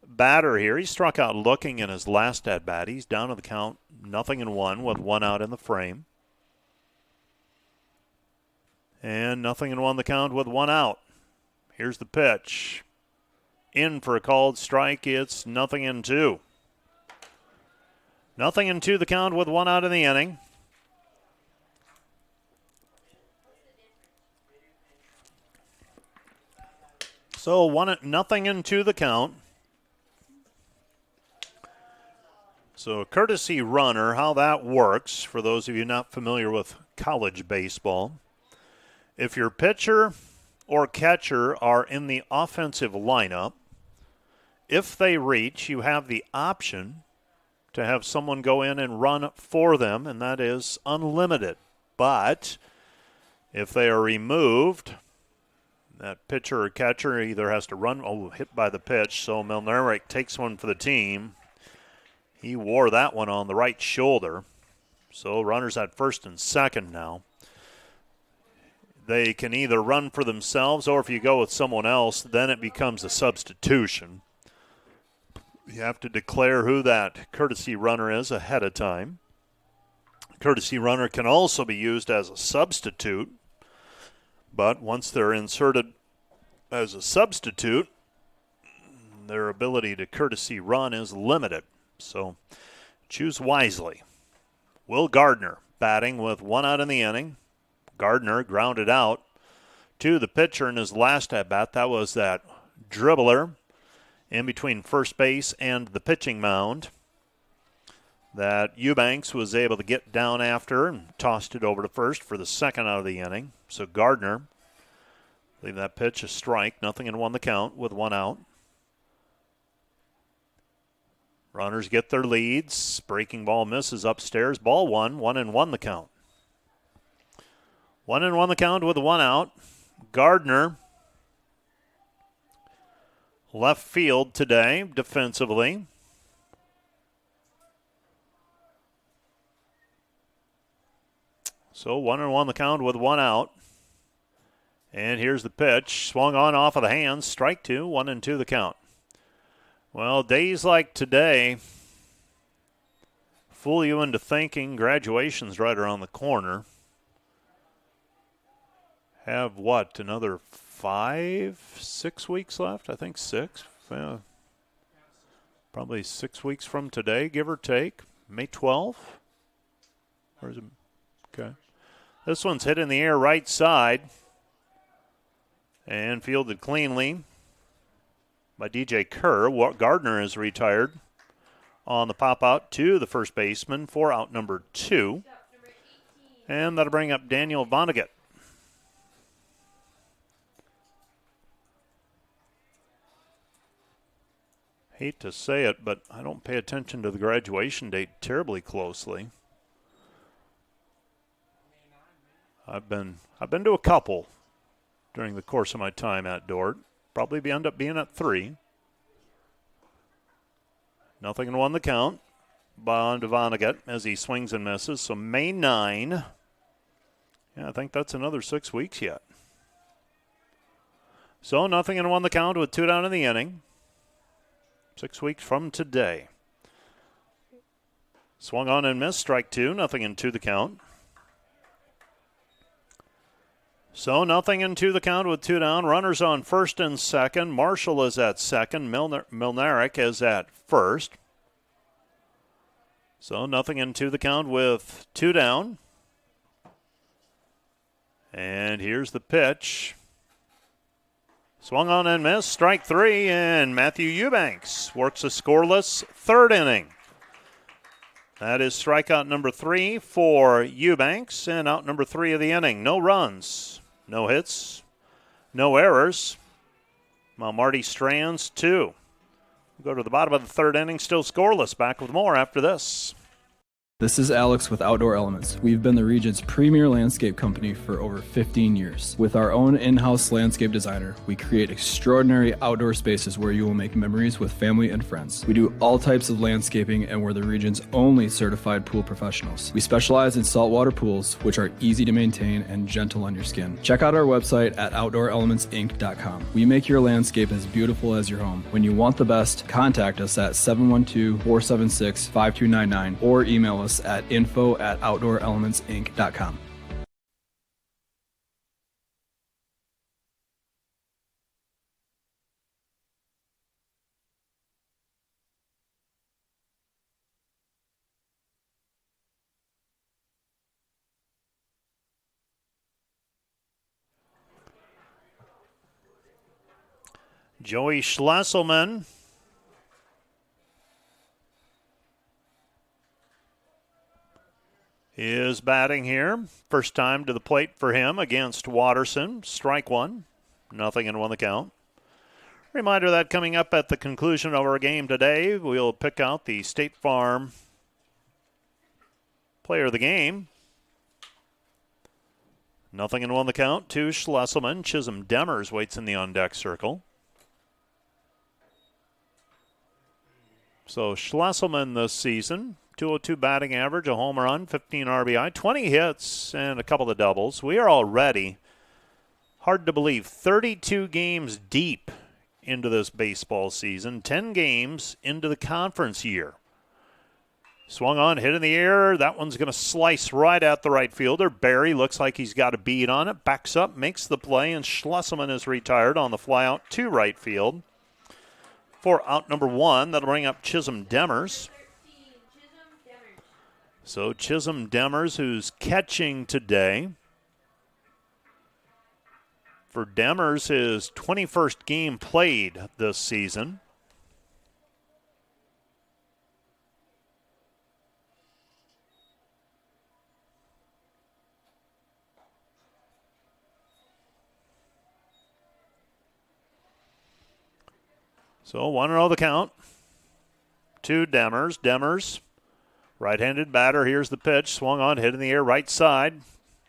Speaker 3: batter here. He struck out looking in his last at-bat. He's down to the count 0-1 with 1 out in the frame. And 0-1 the count with 1 out. Here's the pitch. In for a called strike. It's 0-2. 0-2 the count with 1 out in the inning. So 0-2 the count. So a courtesy runner, how that works, for those of you not familiar with college baseball. If your pitcher or catcher are in the offensive lineup, if they reach, you have the option to have someone go in and run for them, and that is unlimited. But if they are removed, that pitcher or catcher either has to run, hit by the pitch, so Milnarek takes one for the team. He wore that one on the right shoulder. So runners at first and second now. They can either run for themselves, or if you go with someone else, then it becomes a substitution. You have to declare who that courtesy runner is ahead of time. Courtesy runner can also be used as a substitute, but once they're inserted as a substitute, their ability to courtesy run is limited. So choose wisely. Will Gardner batting with 1 out in the inning. Gardner grounded out to the pitcher in his last at-bat. That was that dribbler in between first base and the pitching mound that Eubanks was able to get down after and tossed it over to first for the second out of the inning. So Gardner, I believe that pitch a strike, 0-1 the count with 1 out. Runners get their leads. Breaking ball misses upstairs. Ball 1, 1-1 the count. 1-1 the count with 1 out. Gardner, left field today defensively. So 1-1 the count with 1 out. And here's the pitch. Swung on off of the hands. Strike 2, 1-2 the count. Well, days like today fool you into thinking graduation's right around the corner. Have what, another 5-6 weeks left? I think 6. Probably 6 weeks from today, give or take. May 12th? Or is it? Okay. This one's hit in the air right side and fielded cleanly by DJ Kerr. Gardner is retired on the pop out to the first baseman for out number 2. And that'll bring up Daniel Vonnegut. Hate to say it, but I don't pay attention to the graduation date terribly closely. I've been to a couple during the course of my time at Dort. Probably end up being at 3. 0-1 the count. Bond to Vonnegut as he swings and misses. So May 9. Yeah, I think that's another 6 weeks yet. So 0-1 the count with 2 down in the inning. 6 weeks from today. Swung on and missed. Strike 2. 0-2 the count. So 0-2 the count with 2 down. Runners on first and second. Marshall is at second. Milnarek is at first. So 0-2 the count with 2 down. And here's the pitch. Swung on and missed. Strike 3, and Matthew Eubanks works a scoreless third inning. That is strikeout number 3 for Eubanks, and out number 3 of the inning. No runs, no hits, no errors. Well, Marty strands 2. We'll go to the bottom of the third inning, still scoreless. Back with more after this.
Speaker 13: This is Alex with Outdoor Elements. We've been the region's premier landscape company for over 15 years. With our own in-house landscape designer, we create extraordinary outdoor spaces where you will make memories with family and friends. We do all types of landscaping, and we're the region's only certified pool professionals. We specialize in saltwater pools, which are easy to maintain and gentle on your skin. Check out our website at OutdoorElementsInc.com. We make your landscape as beautiful as your home. When you want the best, contact us at 712-476-5299 or email us at info@OutdoorElementsInc.com.
Speaker 3: Joey Schlesselman is batting here. First time to the plate for him against Watterson. Strike 1. 0-1 the count. Reminder that coming up at the conclusion of our game today, we'll pick out the State Farm player of the game. 0-1 the count to Schlesselman. Chisholm Demers waits in the on-deck circle. So Schlesselman this season, 202 batting average, a home run, 15 RBI, 20 hits, and a couple of doubles. We are already, hard to believe, 32 games deep into this baseball season, 10 games into the conference year. Swung on, hit in the air. That one's going to slice right at the right fielder. Barry looks like he's got a bead on it, backs up, makes the play, and Schlesselman is retired on the fly out to right field. For out number 1, that'll bring up Chisholm Demers. So Chisholm Demers, who's catching today. For Demers, his 21st game played this season. So 1-0 the count to Demers. Demers, right-handed batter. Here's the pitch. Swung on, hit in the air, right side.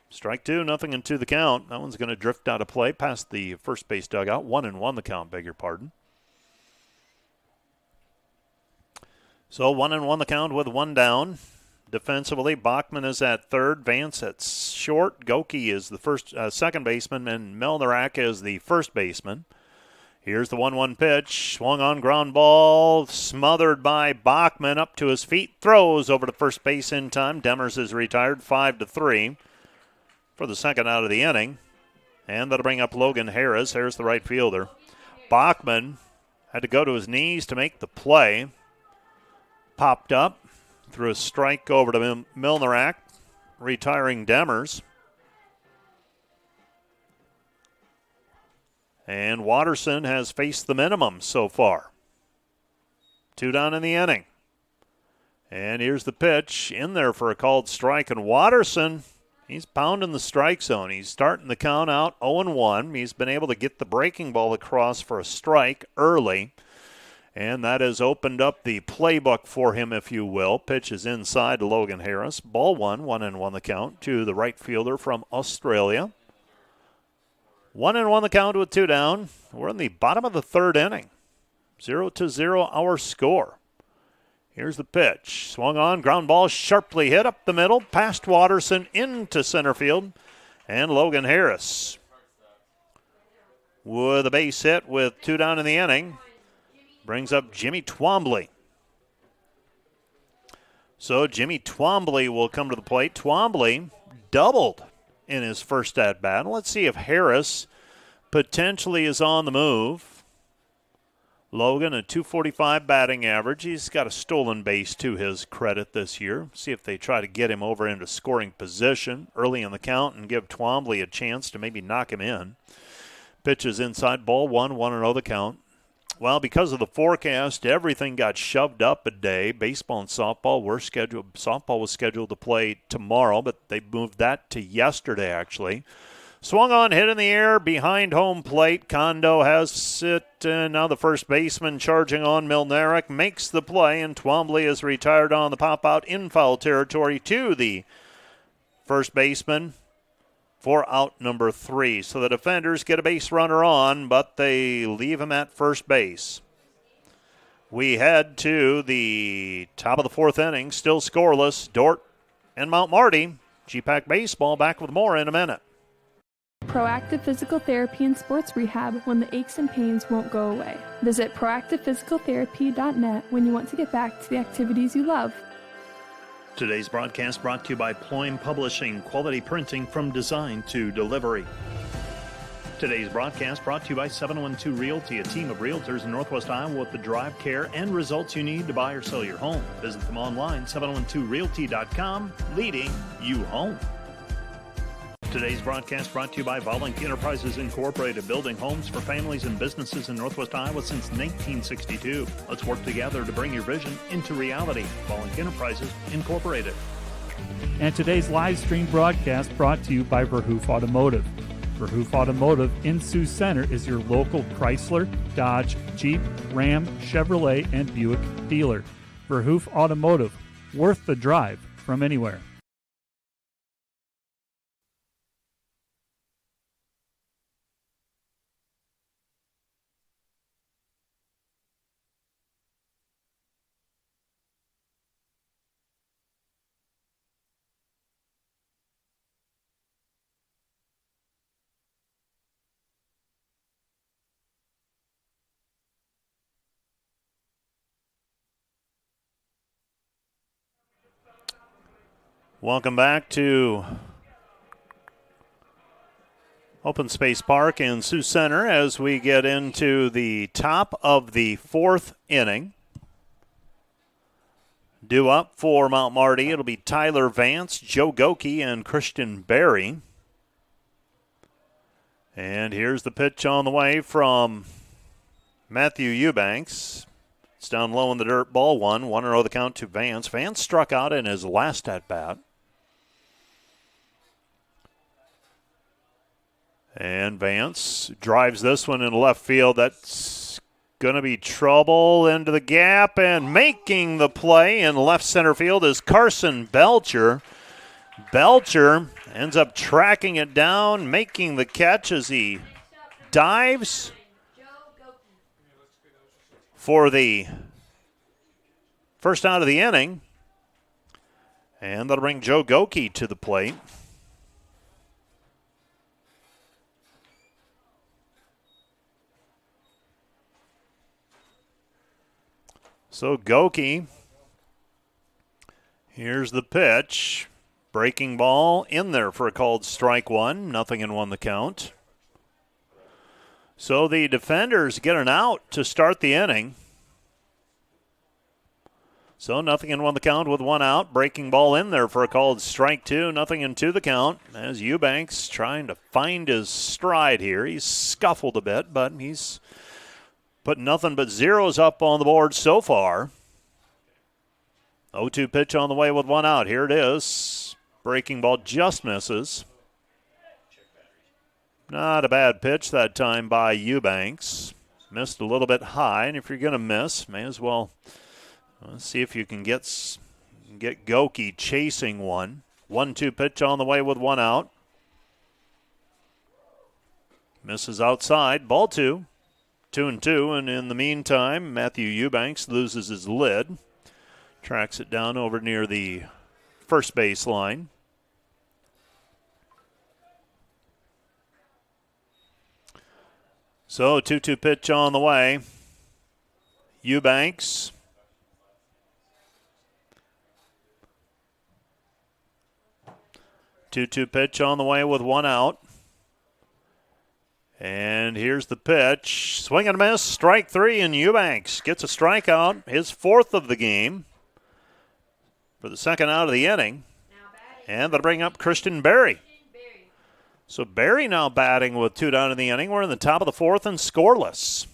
Speaker 3: Strike 2, 0-2 the count. That one's going to drift out of play past the first base dugout. 1-1 the count, beg your pardon. So 1-1 the count with 1 down. Defensively, Bachman is at third, Vance at short. Goki is the second baseman, and Melnarak is the first baseman. Here's the 1-1 pitch. Swung on, ground ball, smothered by Bachman, up to his feet, throws over to first base in time. Demers is retired, 5-3 for the second out of the inning. And that'll bring up Logan Harris. There's the right fielder. Bachman had to go to his knees to make the play. Popped up, threw a strike over to Milnerak, retiring Demers. And Watterson has faced the minimum so far. 2 down in the inning. And here's the pitch in there for a called strike. And Watterson, he's pounding the strike zone. He's starting the count out 0-1. He's been able to get the breaking ball across for a strike early. And that has opened up the playbook for him, if you will. Pitch is inside to Logan Harris. Ball 1-1 the count to the right fielder from Australia. 1-1 the count with 2 down. We're in the bottom of the third inning. 0-0 our score. Here's the pitch. Swung on, ground ball sharply hit up the middle, past Watterson into center field. And Logan Harris with a base hit with 2 down in the inning. Brings up Jimmy Twombly. So Jimmy Twombly will come to the plate. Twombly doubled in his first at-bat. Let's see if Harris potentially is on the move. Logan, a .245 batting average. He's got a stolen base to his credit this year. See if they try to get him over into scoring position early in the count and give Twombly a chance to maybe knock him in. Pitches inside, ball 1-1-0 the count. Well, because of the forecast, everything got shoved up a day. Baseball and softball were scheduled. Softball was scheduled to play tomorrow, but they moved that to yesterday, actually. Swung on, hit in the air, behind home plate. Kondo has it, and now the first baseman charging on. Milnarek makes the play, and Twombly is retired on the pop-out in foul territory to the first baseman for out number 3. So the defenders get a base runner on, but they leave him at first base. We head to the top of the 4th inning, still scoreless. Dort and Mount Marty. GPAC Baseball back with more in a minute.
Speaker 5: Proactive Physical Therapy and Sports Rehab when the aches and pains won't go away. Visit proactivephysicaltherapy.net when you want to get back to the activities you love.
Speaker 9: Today's broadcast brought to you by Ployne Publishing, quality printing from design to delivery. Today's broadcast brought to you by 712 Realty, a team of realtors in Northwest Iowa with the drive, care, and results you need to buy or sell your home. Visit them online, 712realty.com, leading you home. Today's broadcast brought to you by Volink Enterprises Incorporated, building homes for families and businesses in Northwest Iowa since 1962. Let's work together to bring your vision into reality. Volink Enterprises Incorporated.
Speaker 14: And today's live stream broadcast brought to you by Verhoof Automotive. Verhoof Automotive in Sioux Center is your local Chrysler, Dodge, Jeep, Ram, Chevrolet, and Buick dealer. Verhoof Automotive, worth the drive from anywhere.
Speaker 3: Welcome back to Open Space Park in Sioux Center as we get into the top of the 4th inning. Due up for Mount Marty, it'll be Tyler Vance, Joe Goki, and Christian Berry. And here's the pitch on the way from Matthew Eubanks. It's down low in the dirt, ball 1-0 the count to Vance. Vance struck out in his last at-bat. And Vance drives this one in left field. That's going to be trouble into the gap, and making the play in left center field is Carson Belcher. Belcher ends up tracking it down, making the catch as he dives for the first out of the inning. And that'll bring Joe Goki to the plate. So Goki, here's the pitch. Breaking ball in there for a called strike 1. 0-1 the count. So the defenders get an out to start the inning. So 0-1 the count with 1 out. Breaking ball in there for a called strike 2. 0-2 the count as Eubanks trying to find his stride here. He's scuffled a bit, but he's put nothing but zeros up on the board so far. 0-2 pitch on the way with 1 out. Here it is. Breaking ball just misses. Not a bad pitch that time by Eubanks. Missed a little bit high, and if you're going to miss, may as well see if you can get Goki chasing one. 1-2 pitch on the way with 1 out. Misses outside. Ball 2. 2-2, and in the meantime, Matthew Eubanks loses his lid. Tracks it down over near the first base line. So 2-2 pitch on the way. Eubanks. Two-two pitch on the way with 1 out. And here's the pitch. Swing and a miss. Strike three, and Eubanks gets a strikeout, his fourth of the game for the second out of the inning. And they'll bring up Christian Berry. So Berry now batting with 2 down in the inning. We're in the top of the fourth and scoreless.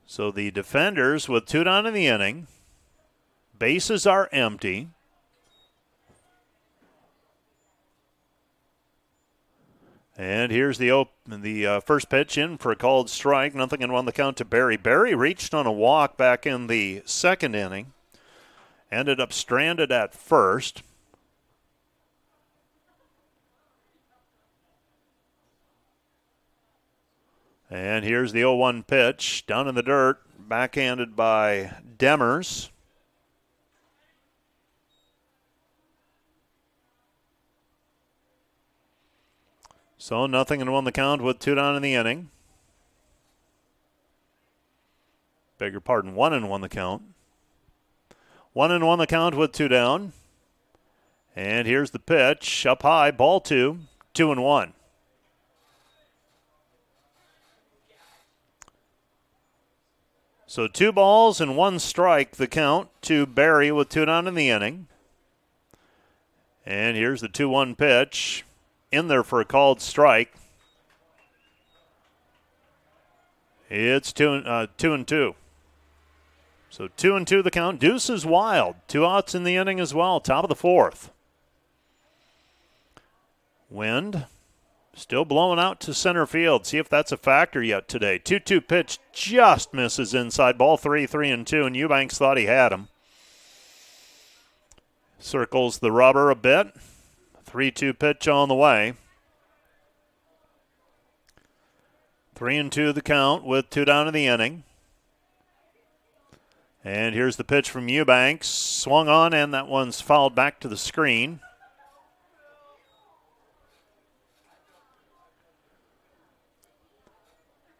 Speaker 3: So the defenders with 2 down in the inning. Bases are empty. And here's the first pitch in for a called strike. Nothing and 1 the count to Berry. Berry reached on a walk back in the second inning. Ended up stranded at first. And here's the 0-1 pitch. Down in the dirt. Backhanded by Demers. So nothing and 1 the count with 2 down in the inning. Beg your pardon, 1 and 1 the count. 1 and 1 the count with 2 down. And here's the pitch. Up high, ball 2, 2 and 1. So 2 balls and 1 strike the count to Berry with 2 down in the inning. And here's the 2-1 pitch. In there for a called strike. It's 2 and 2. So 2 and 2 the count. Deuce is wild. 2 outs in the inning as well. Top of the fourth. Wind still blowing out to center field. See if that's a factor yet today. 2-2 pitch just misses inside. Ball 3, 3 and 2. And Eubanks thought he had him. Circles the rubber a bit. 3-2 pitch on the way. 3 and 2 the count with 2 down in the inning. And here's the pitch from Eubanks. Swung on, and that one's fouled back to the screen.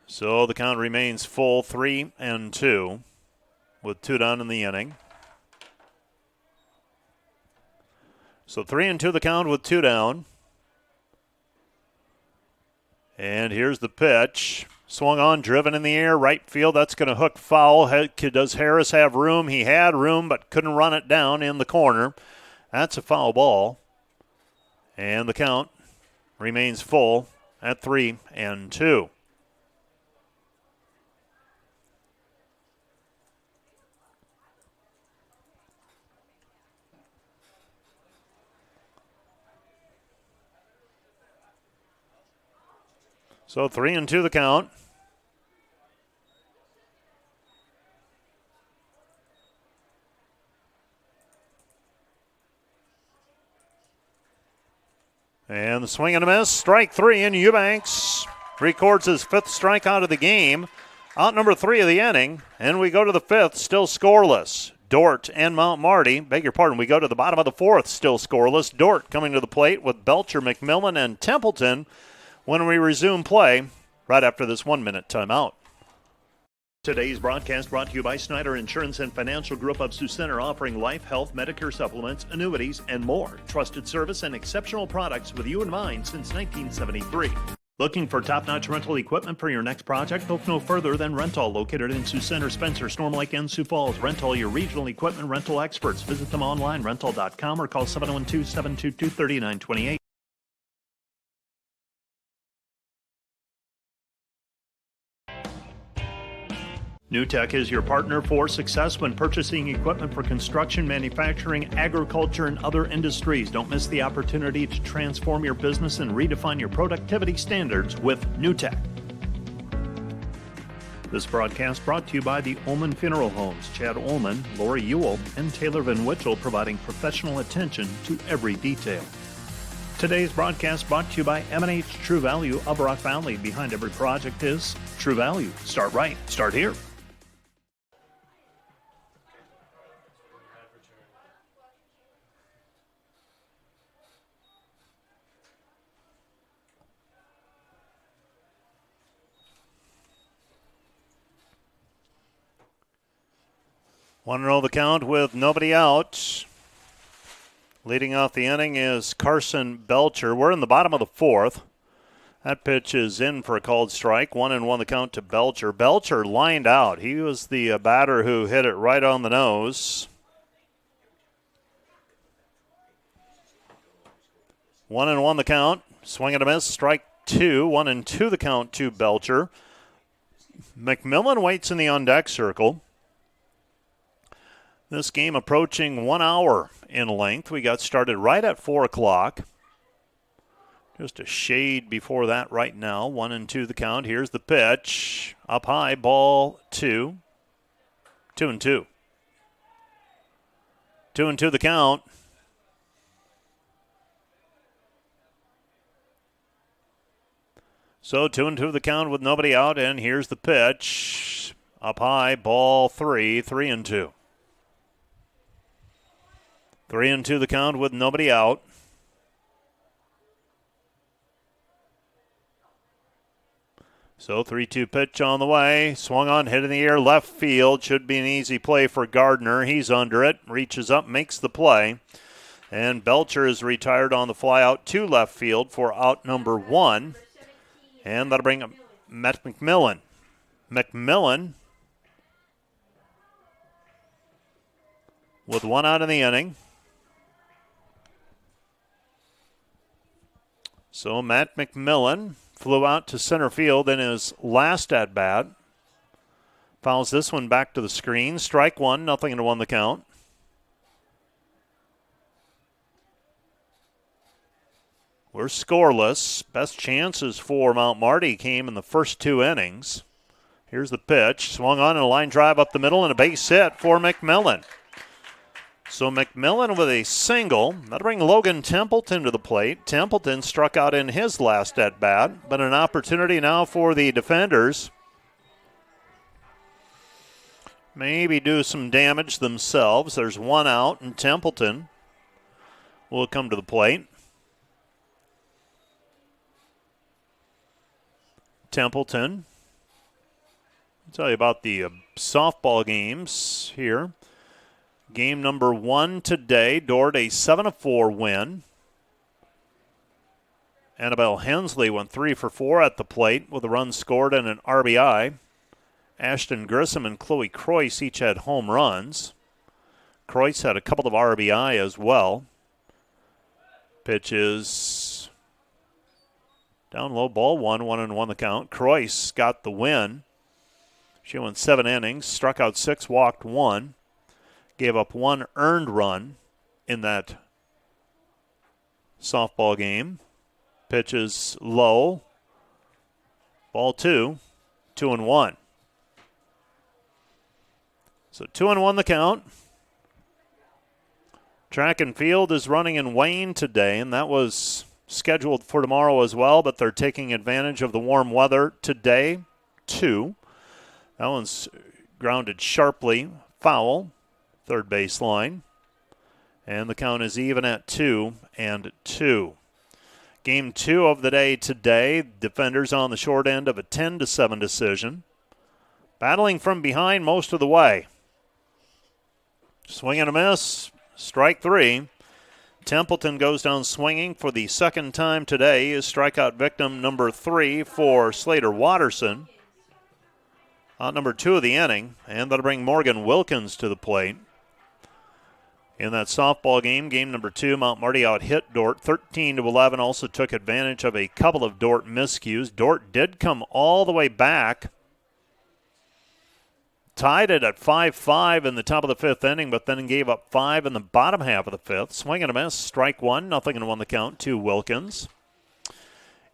Speaker 3: So the count remains full, 3 and 2 with 2 down in the inning. So 3 and 2 the count with 2 down. And here's the pitch. Swung on, driven in the air, right field. That's going to hook foul. Does Harris have room? He had room, but couldn't run it down in the corner. That's a foul ball. And the count remains full at 3 and 2. So 3 and 2 the count. And the swing and a miss. Strike 3, and Eubanks records his 5th strikeout of the game. Out number 3 of the inning. And we go to the 5th, still scoreless. Dort and Mount Marty. Beg your pardon, we go to the bottom of the 4th, still scoreless. Dort coming to the plate with Belcher, McMillan, and Templeton when we resume play right after this 1-minute timeout.
Speaker 9: Today's broadcast brought to you by Snyder Insurance and Financial Group of Sioux Center, offering life, health, Medicare supplements, annuities, and more. Trusted service and exceptional products with you in mind since 1973. Looking for top-notch rental equipment for your next project? Look no further than Rental, located in Sioux Center, Spencer, Storm Lake, and Sioux Falls. Rental, your regional equipment rental experts. Visit them online, rental.com, or call 712-722-3928. NewTek is your partner for success when purchasing equipment for construction, manufacturing, agriculture, and other industries. Don't miss the opportunity to transform your business and redefine your productivity standards with NewTek. This broadcast brought to you by the Ullman Funeral Homes. Chad Ullman, Lori Ewell, and Taylor Van Witchell, providing professional attention to every detail. Today's broadcast brought to you by M&H True Value of Rock Valley. Behind every project is True Value. Start right. Start here.
Speaker 3: One roll the count with nobody out. Leading off the inning is Carson Belcher. We're in the bottom of the fourth. That pitch is in for a called strike. 1-1 the count to Belcher. Belcher lined out. He was the batter who hit it right on the nose. 1-1 the count. Swing and a miss. Strike 2. 1-2 the count to Belcher. McMillan waits in the on-deck circle. This game approaching 1 hour in length. We got started right at 4 o'clock. Just a shade before that right now. 1-2 the count. Here's the pitch. Up high, ball 2. 2-2. 2-2 the count. So 2-2 the count with nobody out, and here's the pitch. Up high, ball 3. 3-2. 3-2 the count with nobody out. So 3-2 pitch on the way. Swung on, hit in the air, left field. Should be an easy play for Gardner. He's under it. Reaches up, makes the play. And Belcher is retired on the fly out to left field for out number 1. And that'll bring up Matt McMillan. McMillan with 1 out in the inning. So Matt McMillan flew out to center field in his last at-bat. Fouls this one back to the screen. Strike 1, 0-1 the count. We're scoreless. Best chances for Mount Marty came in the first 2 innings. Here's the pitch. Swung on and a line drive up the middle and a base hit for McMillan. So McMillan with a single. That'll bring Logan Templeton to the plate. Templeton struck out in his last at-bat, but an opportunity now for the defenders. Maybe do some damage themselves. There's 1 out, and Templeton will come to the plate. Templeton. I'll tell you about the softball games here. Game number 1 today, Dordt a 7-4 win. Annabelle Hensley went 3 for 4 at the plate with a run scored and an RBI. Ashton Grissom and Chloe Croyce each had home runs. Croyce had a couple of RBI as well. Pitch is down low, ball 1, 1-1 the count. Croyce got the win. She went 7 innings, struck out 6, walked 1. Gave up 1 earned run in that softball game. Pitch is low. Ball 2, 2-1. So 2-1 the count. Track and field is running in Wayne today, and that was scheduled for tomorrow as well, but they're taking advantage of the warm weather today, too. That one's grounded sharply foul. Third baseline. And the count is even at 2-2. Game 2 of the day today. Defenders on the short end of a 10-7 decision. Battling from behind most of the way. Swing and a miss. Strike 3. Templeton goes down swinging for the second time today. Is strikeout victim number 3 for Slater Watterson. Out number 2 of the inning. And that'll bring Morgan Wilkins to the plate. In that softball game, game number 2, Mount Marty out-hit Dordt 13-11. Also took advantage of a couple of Dordt miscues. Dordt did come all the way back. Tied it at 5-5 in the top of the 5th inning, but then gave up 5 in the bottom half of the 5th. Swing and a miss, strike 1, 0-1 the count to Wilkins.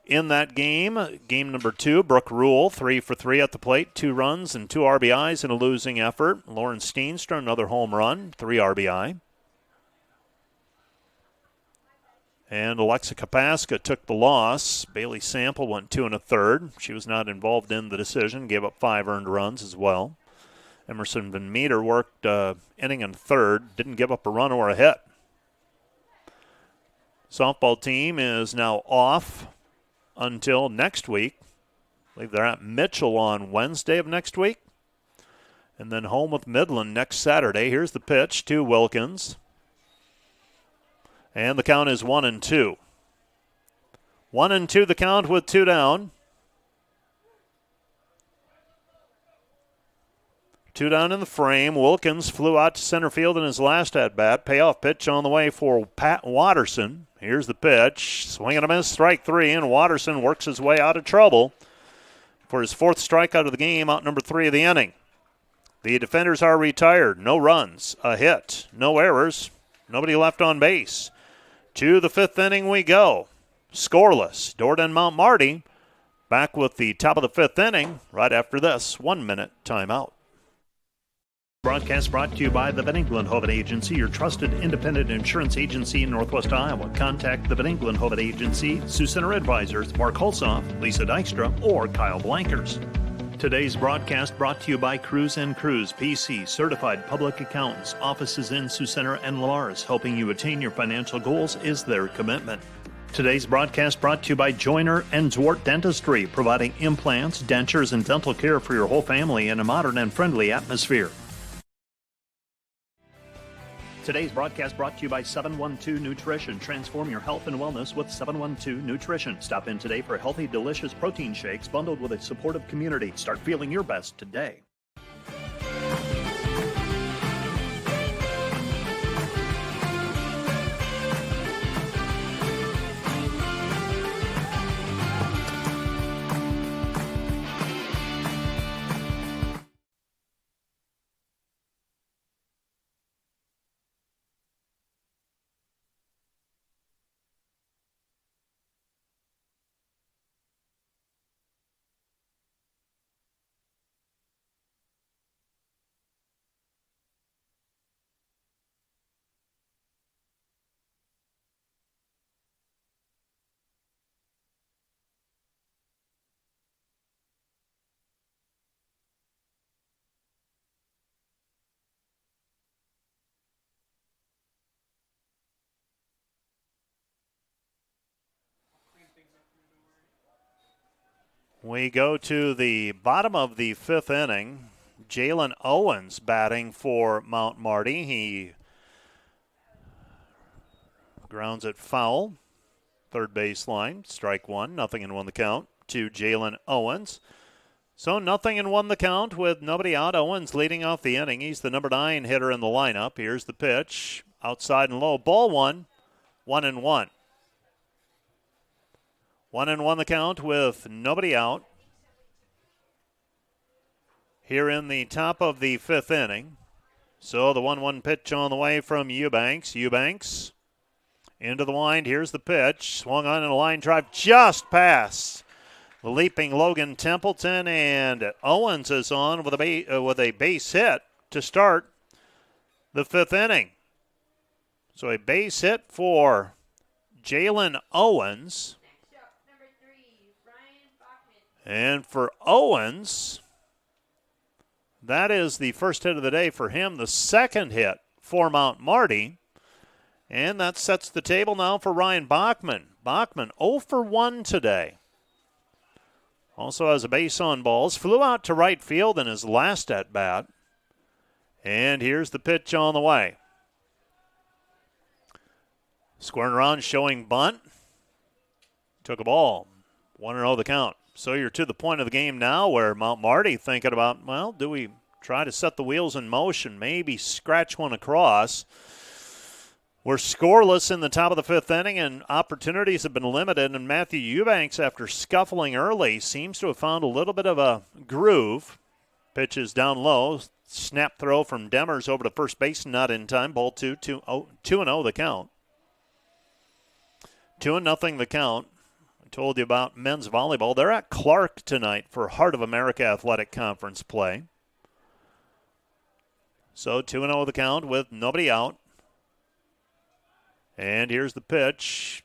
Speaker 3: In that game, game number 2, Brooke Rule, 3 for 3 at the plate, 2 runs and 2 RBIs in a losing effort. Lauren Steenstra, another home run, 3 RBI. And Alexa Kapaska took the loss. Bailey Sample went 2 1/3. She was not involved in the decision, gave up 5 earned runs as well. Emerson Van Meter worked inning and third, didn't give up a run or a hit. Softball team is now off until next week. I believe they're at Mitchell on Wednesday of next week. And then home with Midland next Saturday. Here's the pitch to Wilkins. And the count is 1-2. 1-2 the count with 2 down. 2 down in the frame. Wilkins flew out to center field in his last at-bat. Payoff pitch on the way for Pat Watterson. Here's the pitch. Swing and a miss, strike 3, and Watterson works his way out of trouble for his 4th strikeout of the game, out number 3 of the inning. The defenders are retired. No runs, a hit, no errors, nobody left on base. To the 5th inning we go. Scoreless. Dordt and Mount Marty back with the top of the 5th inning right after this 1-minute timeout.
Speaker 9: Broadcast brought to you by the Van Engelen-Hoven Agency, your trusted independent insurance agency in Northwest Iowa. Contact the Van Engelen-Hoven Agency, Sioux Center Advisors, Mark Holsoff, Lisa Dykstra, or Kyle Blankers. Today's broadcast brought to you by Cruz & Cruz, PC, certified public accountants, offices in Sioux Center and Lamar's. Helping you attain your financial goals is their commitment. Today's broadcast brought to you by Joyner and Zwart Dentistry, providing implants, dentures, and dental care for your whole family in a modern and friendly atmosphere. Today's broadcast brought to you by 712 Nutrition. Transform your health and wellness with 712 Nutrition. Stop in today for healthy, delicious protein shakes bundled with a supportive community. Start feeling your best today.
Speaker 3: We go to the bottom of the 5th inning. Jalen Owens batting for Mount Marty. He grounds it foul. Third baseline, strike 1, 0-1 the count to Jalen Owens. So 0-1 the count with nobody out. Owens leading off the inning. He's the number 9 hitter in the lineup. Here's the pitch. Outside and low. Ball 1, 1-1. 1-1 the count with nobody out. Here in the top of the 5th inning. So the 1-1 pitch on the way from Eubanks. Eubanks into the wind. Here's the pitch. Swung on in a line drive just past the leaping Logan Templeton. And Owens is on with a base hit to start the 5th inning. So a base hit for Jalen Owens. And for Owens, that is the first hit of the day for him, the second hit for Mount Marty. And that sets the table now for Ryan Bachman. Bachman 0 for 1 today. Also has a base on balls. Flew out to right field in his last at-bat. And here's the pitch on the way. Squaring around, showing bunt. Took a ball. 1-0 the count. So you're to the point of the game now where Mount Marty thinking about, well, do we try to set the wheels in motion, maybe scratch one across? We're scoreless in the top of the 5th inning, and opportunities have been limited, and Matthew Eubanks, after scuffling early, seems to have found a little bit of a groove. Pitch is down low. Snap throw from Demers over to first base, not in time. Ball 2-0 the count. 2-0 the count. Told you about men's volleyball. They're at Clark tonight for Heart of America Athletic Conference play. So 2-0 the count with nobody out. And here's the pitch.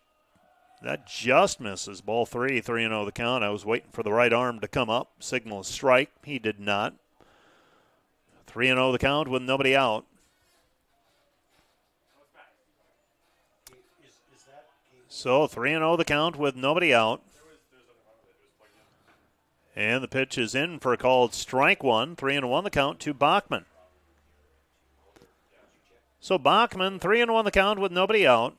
Speaker 3: That just misses. Ball 3, 3-0 the count. I was waiting for the right arm to come up. Signal a strike. He did not. 3-0 the count with nobody out. So 3-0 the count with nobody out. And the pitch is in for a called strike 1. 3-1 the count to Bachman. So Bachman, 3-1 the count with nobody out.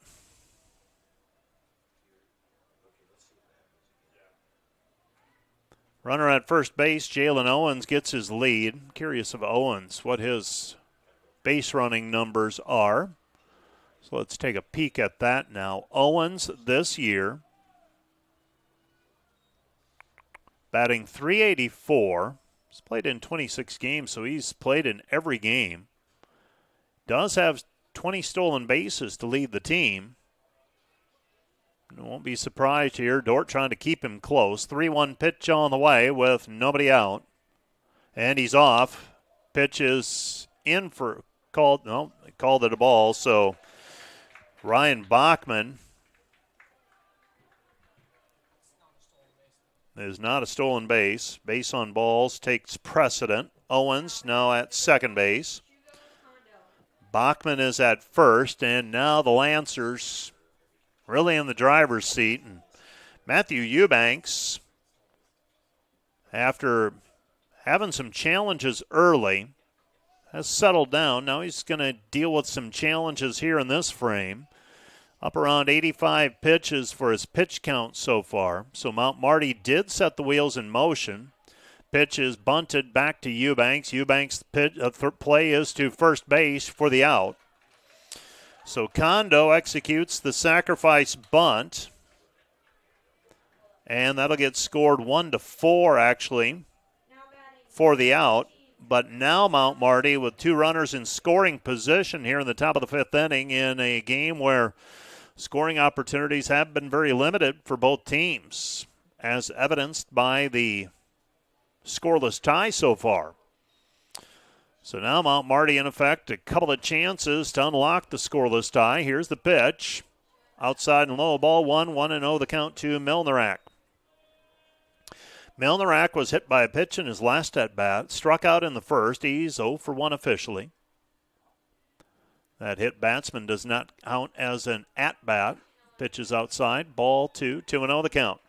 Speaker 3: Runner at first base, Jalen Owens gets his lead. Curious of Owens what his base running numbers are. So let's take a peek at that now. Owens this year batting .384. He's played in 26 games, so he's played in every game. Does have 20 stolen bases to lead the team. Won't be surprised here. Dort trying to keep him close. 3-1 pitch on the way with nobody out. And he's off. Pitch is in for called. No, they called it a ball. So Ryan Bachman is not a stolen base. Base on balls takes precedent. Owens now at second base. Bachman is at first, and now the Lancers really in the driver's seat. And Matthew Eubanks, after having some challenges early, has settled down. Now he's going to deal with some challenges here in this frame. Up around 85 pitches for his pitch count so far. So Mount Marty did set the wheels in motion. Pitch is bunted back to Eubanks. Eubanks' play is to first base for the out. So Kondo executes the sacrifice bunt. And that'll get scored 1-4 actually for the out. But now Mount Marty with two runners in scoring position here in the top of the fifth inning in a game where scoring opportunities have been very limited for both teams, as evidenced by the scoreless tie so far. So now Mount Marty, in effect, a couple of chances to unlock the scoreless tie. Here's the pitch. Outside and low, ball 1-0 the count to Milnerak. Milnerak was hit by a pitch in his last at-bat, struck out in the first. He's 0 for 1 officially. That hit batsman does not count as an at-bat. Pitches outside, ball 2-0 the count.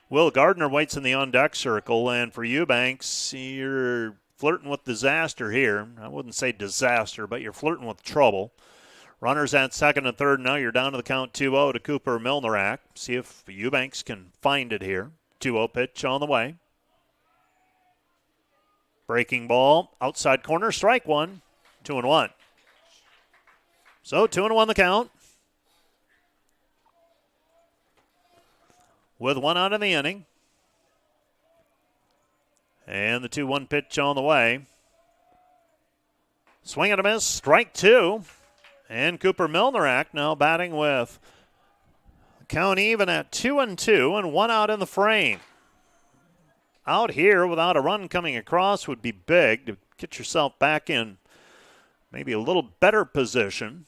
Speaker 3: Will Gardner waits in the on-deck circle, and for Eubanks, you're flirting with disaster here. I wouldn't say disaster, but you're flirting with trouble. Runners at second and third. Now you're down to the count 2-0 to Cooper Milnerak. See if Eubanks can find it here. 2-0 pitch on the way. Breaking ball, outside corner, strike one, 2-1. So 2-1 the count. With one out in the inning. And the 2-1 pitch on the way. Swing and a miss, strike two. And Cooper Milnerak now batting with count even at 2-2 and one out in the frame. Out here without a run coming across would be big to get yourself back in maybe a little better position.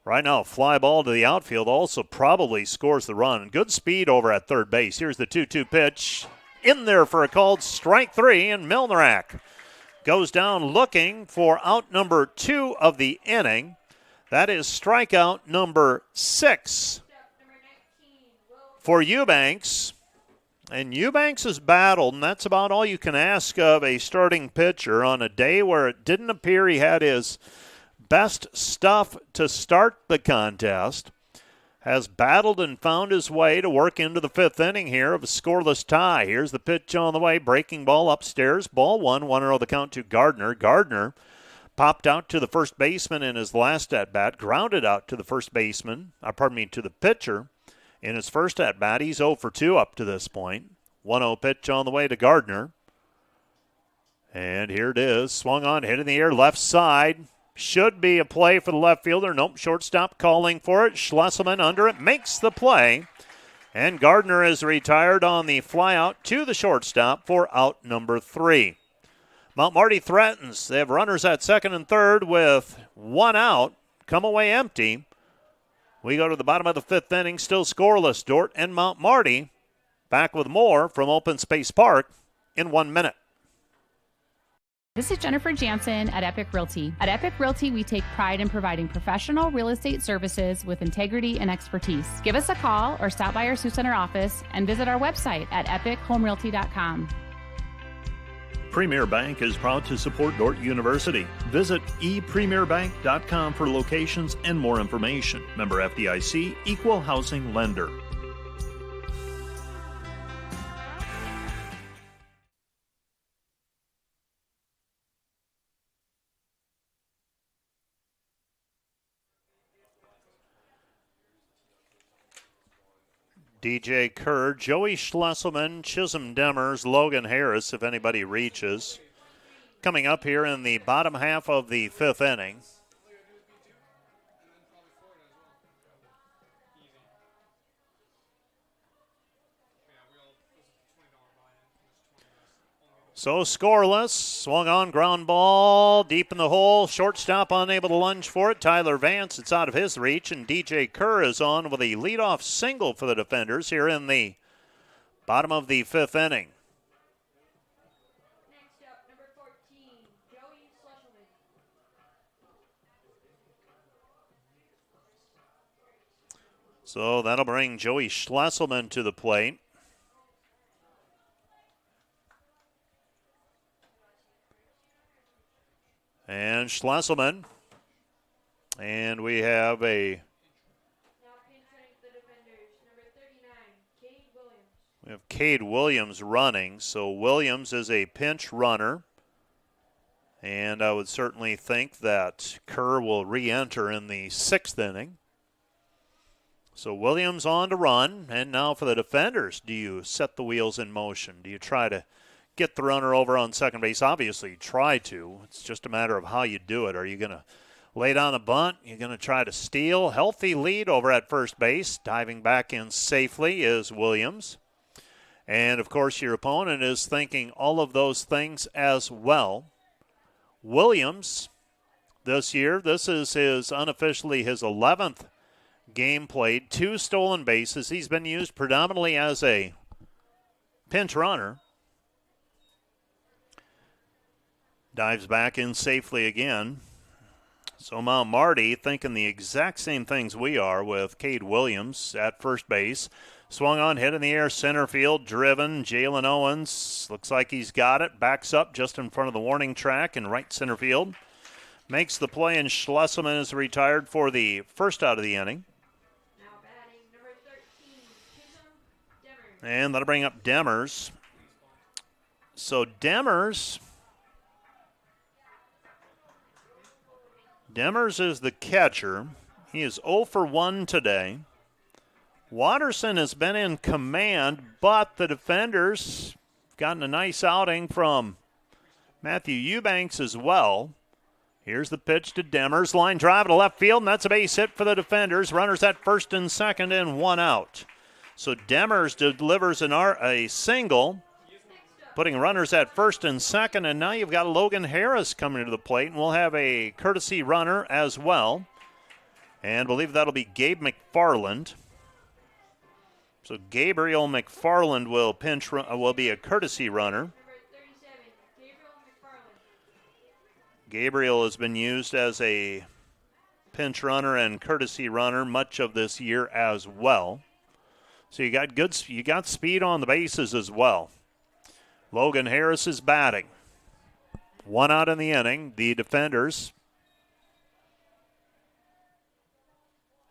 Speaker 3: Right now, a fly ball to the outfield also probably scores the run. Good speed over at third base. Here's the 2-2 pitch. In there for a called strike three, and Milnerak goes down looking for out number 2 of the inning. That is strikeout number 6 for Eubanks. And Eubanks has battled, and that's about all you can ask of a starting pitcher on a day where it didn't appear he had his best stuff to start the contest. Has battled and found his way to work into the fifth inning here of a scoreless tie. Here's the pitch on the way. Breaking ball upstairs. Ball 1-0 the count to Gardner. Gardner popped out to the first baseman in his last at-bat. Grounded out to the first baseman. To the pitcher in his first at-bat. He's 0 for 2 up to this point. 1-0 pitch on the way to Gardner. And here it is. Swung on, hit in the air, left side. Should be a play for the left fielder. Nope, shortstop calling for it. Schlesselman under it, makes the play. And Gardner is retired on the fly out to the shortstop for out number 3. Mount Marty threatens. They have runners at second and third with one out. Come away empty. We go to the bottom of the fifth inning, still scoreless. Dort and Mount Marty back with more from Open Space Park in 1 minute.
Speaker 15: This is Jennifer Jansen at Epic Realty. At Epic Realty, we take pride in providing professional real estate services with integrity and expertise. Give us a call or stop by our Sioux Center office and visit our website at epichomerealty.com.
Speaker 9: Premier Bank is proud to support Dort University. Visit epremierbank.com for locations and more information. Member FDIC, Equal Housing Lender.
Speaker 3: DJ Kerr, Joey Schlesselman, Chisholm Demers, Logan Harris, if anybody reaches. Coming up here in the bottom half of the 5th inning. So scoreless, swung on, ground ball, deep in the hole, shortstop unable to lunge for it. Tyler Vance, it's out of his reach, and DJ Kerr is on with a leadoff single for the defenders here in the bottom of the 5th inning.
Speaker 4: Next up, number 14, Joey Schlesselman.
Speaker 3: So that'll bring Joey Schlesselman to the plate. And Schlesselman. And we have a...
Speaker 4: Now pinch running for the defenders, number 39, Cade Williams.
Speaker 3: We have Cade Williams running. So Williams is a pinch runner. And I would certainly think that Kerr will re-enter in the 6th inning. So Williams on to run. And now for the defenders, do you set the wheels in motion? Do you try to get the runner over on second base? Obviously, try to. It's just a matter of how you do it. Are you going to lay down a bunt? You're going to try to steal. Healthy lead over at first base. Diving back in safely is Williams. And, of course, your opponent is thinking all of those things as well. Williams, this year, this is unofficially his 11th game played. 2 stolen bases. He's been used predominantly as a pinch runner. Dives back in safely again. So Mount Marty thinking the exact same things we are with Cade Williams at first base. Swung on, hit in the air, center field, driven. Jalen Owens looks like he's got it. Backs up just in front of the warning track in right center field. Makes the play, and Schlesselman is retired for the first out of the inning.
Speaker 4: Now batting, number 13, Chisholm Demers.
Speaker 3: And that'll bring up Demers. So Demers is the catcher. He is 0 for 1 today. Watterson has been in command, but the defenders gotten a nice outing from Matthew Eubanks as well. Here's the pitch to Demers. Line drive to left field, and that's a base hit for the defenders. Runners at first and second and 1 out. So Demers delivers a single, putting runners at first and second, and now you've got Logan Harris coming to the plate, and we'll have a courtesy runner as well. And I believe that'll be Gabe McFarland. So Gabriel McFarland will be a courtesy runner.
Speaker 4: Number 37, Gabriel McFarland.
Speaker 3: Gabriel has been used as a pinch runner and courtesy runner much of this year as well. So you got speed on the bases as well. Logan Harris is batting. 1 out in the inning. The defenders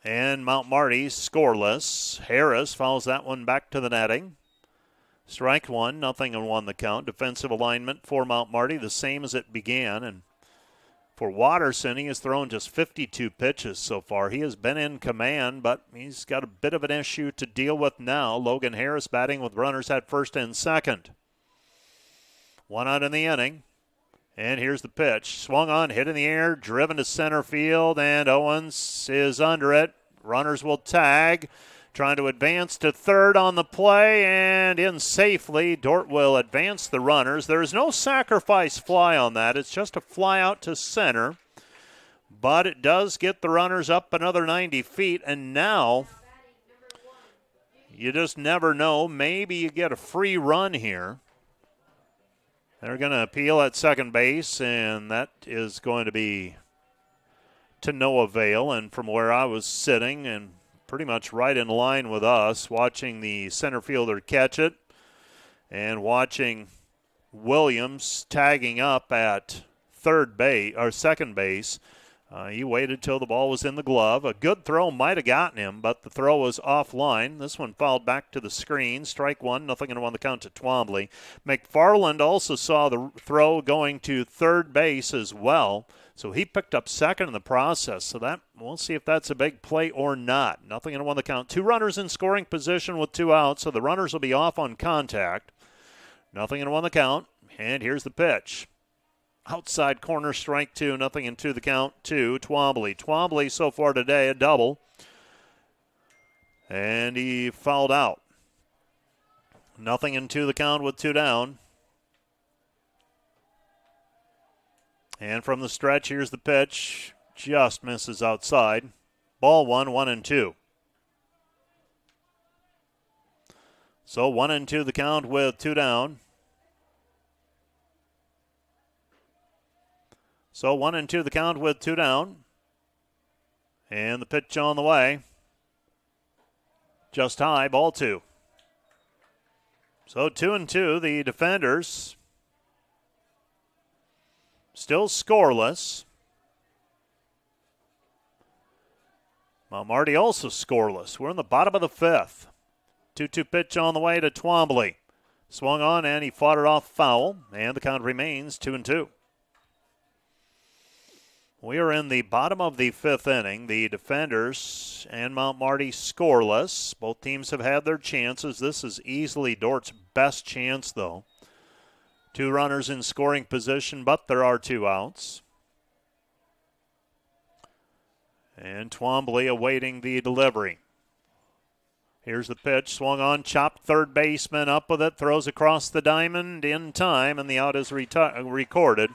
Speaker 3: and Mount Marty scoreless. Harris fouls that one back to the netting. Strike 1, nothing and 1 the count. Defensive alignment for Mount Marty, the same as it began. And for Watterson, he has thrown just 52 pitches so far. He has been in command, but he's got a bit of an issue to deal with now. Logan Harris batting with runners at first and second. 1 out in the inning. And here's the pitch. Swung on, hit in the air, driven to center field, and Owens is under it. Runners will tag. Trying to advance to third on the play, and in safely. Dort will advance the runners. There is no sacrifice fly on that. It's just a fly out to center. But it does get the runners up another 90 feet, and now you just never know. Maybe you get a free run here. They're going to appeal at second base, and that is going to be to no avail. And from where I was sitting, and pretty much right in line with us, watching the center fielder catch it and watching Williams tagging up at third base or second base, He waited till the ball was in the glove. A good throw might have gotten him, but the throw was offline. This one fouled back to the screen. Strike one, nothing and one the count to Twombly. McFarland also saw the throw going to third base as well, so he picked up second in the process. So that we'll see if that's a big play or not. Nothing and one the count. 2 runners in scoring position with 2 outs, so the runners will be off on contact. Nothing and one the count, and here's the pitch. Outside corner, strike 2, nothing and 2 the count to Twombly. Twombly so far today a double, and he fouled out. Nothing and 2 the count with 2 down. And from the stretch, here's the pitch. Just misses outside. Ball 1, 1-2. So 1-2 the count with 2 down. So 1-2 the count with 2 down. And the pitch on the way. Just high, ball 2. So 2-2, the defenders still scoreless. Mount Marty also scoreless. We're in the bottom of the 5th. 2-2 pitch on the way to Twombly. Swung on and he fought it off foul. And the count remains 2-2. We are in the bottom of the 5th inning. The defenders and Mount Marty scoreless. Both teams have had their chances. This is easily Dort's best chance, though. 2 runners in scoring position, but there are 2 outs. And Twombly awaiting the delivery. Here's the pitch, swung on, chopped third baseman up with it, throws across the diamond in time, and the out is recorded.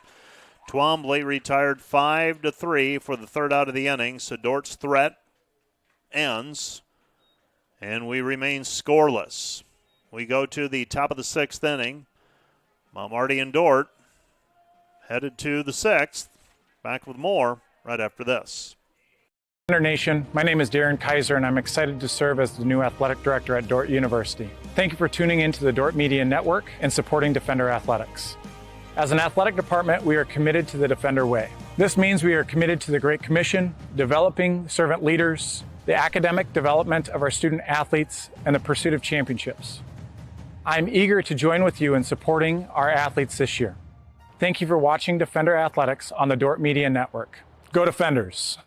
Speaker 3: Twombly retired 5-3 for the 3rd out of the inning, so Dort's threat ends, and we remain scoreless. We go to the top of the 6th inning. Mount Marty and Dort headed to the 6th. Back with more right after this.
Speaker 16: Defender Nation, my name is Darren Kaiser, and I'm excited to serve as the new athletic director at Dort University. Thank you for tuning into the Dort Media Network and supporting Defender Athletics. As an athletic department, we are committed to the Defender way. This means we are committed to the Great Commission, developing servant leaders, the academic development of our student athletes, and the pursuit of championships. I'm eager to join with you in supporting our athletes this year. Thank you for watching Defender Athletics on the Dort Media Network. Go Defenders!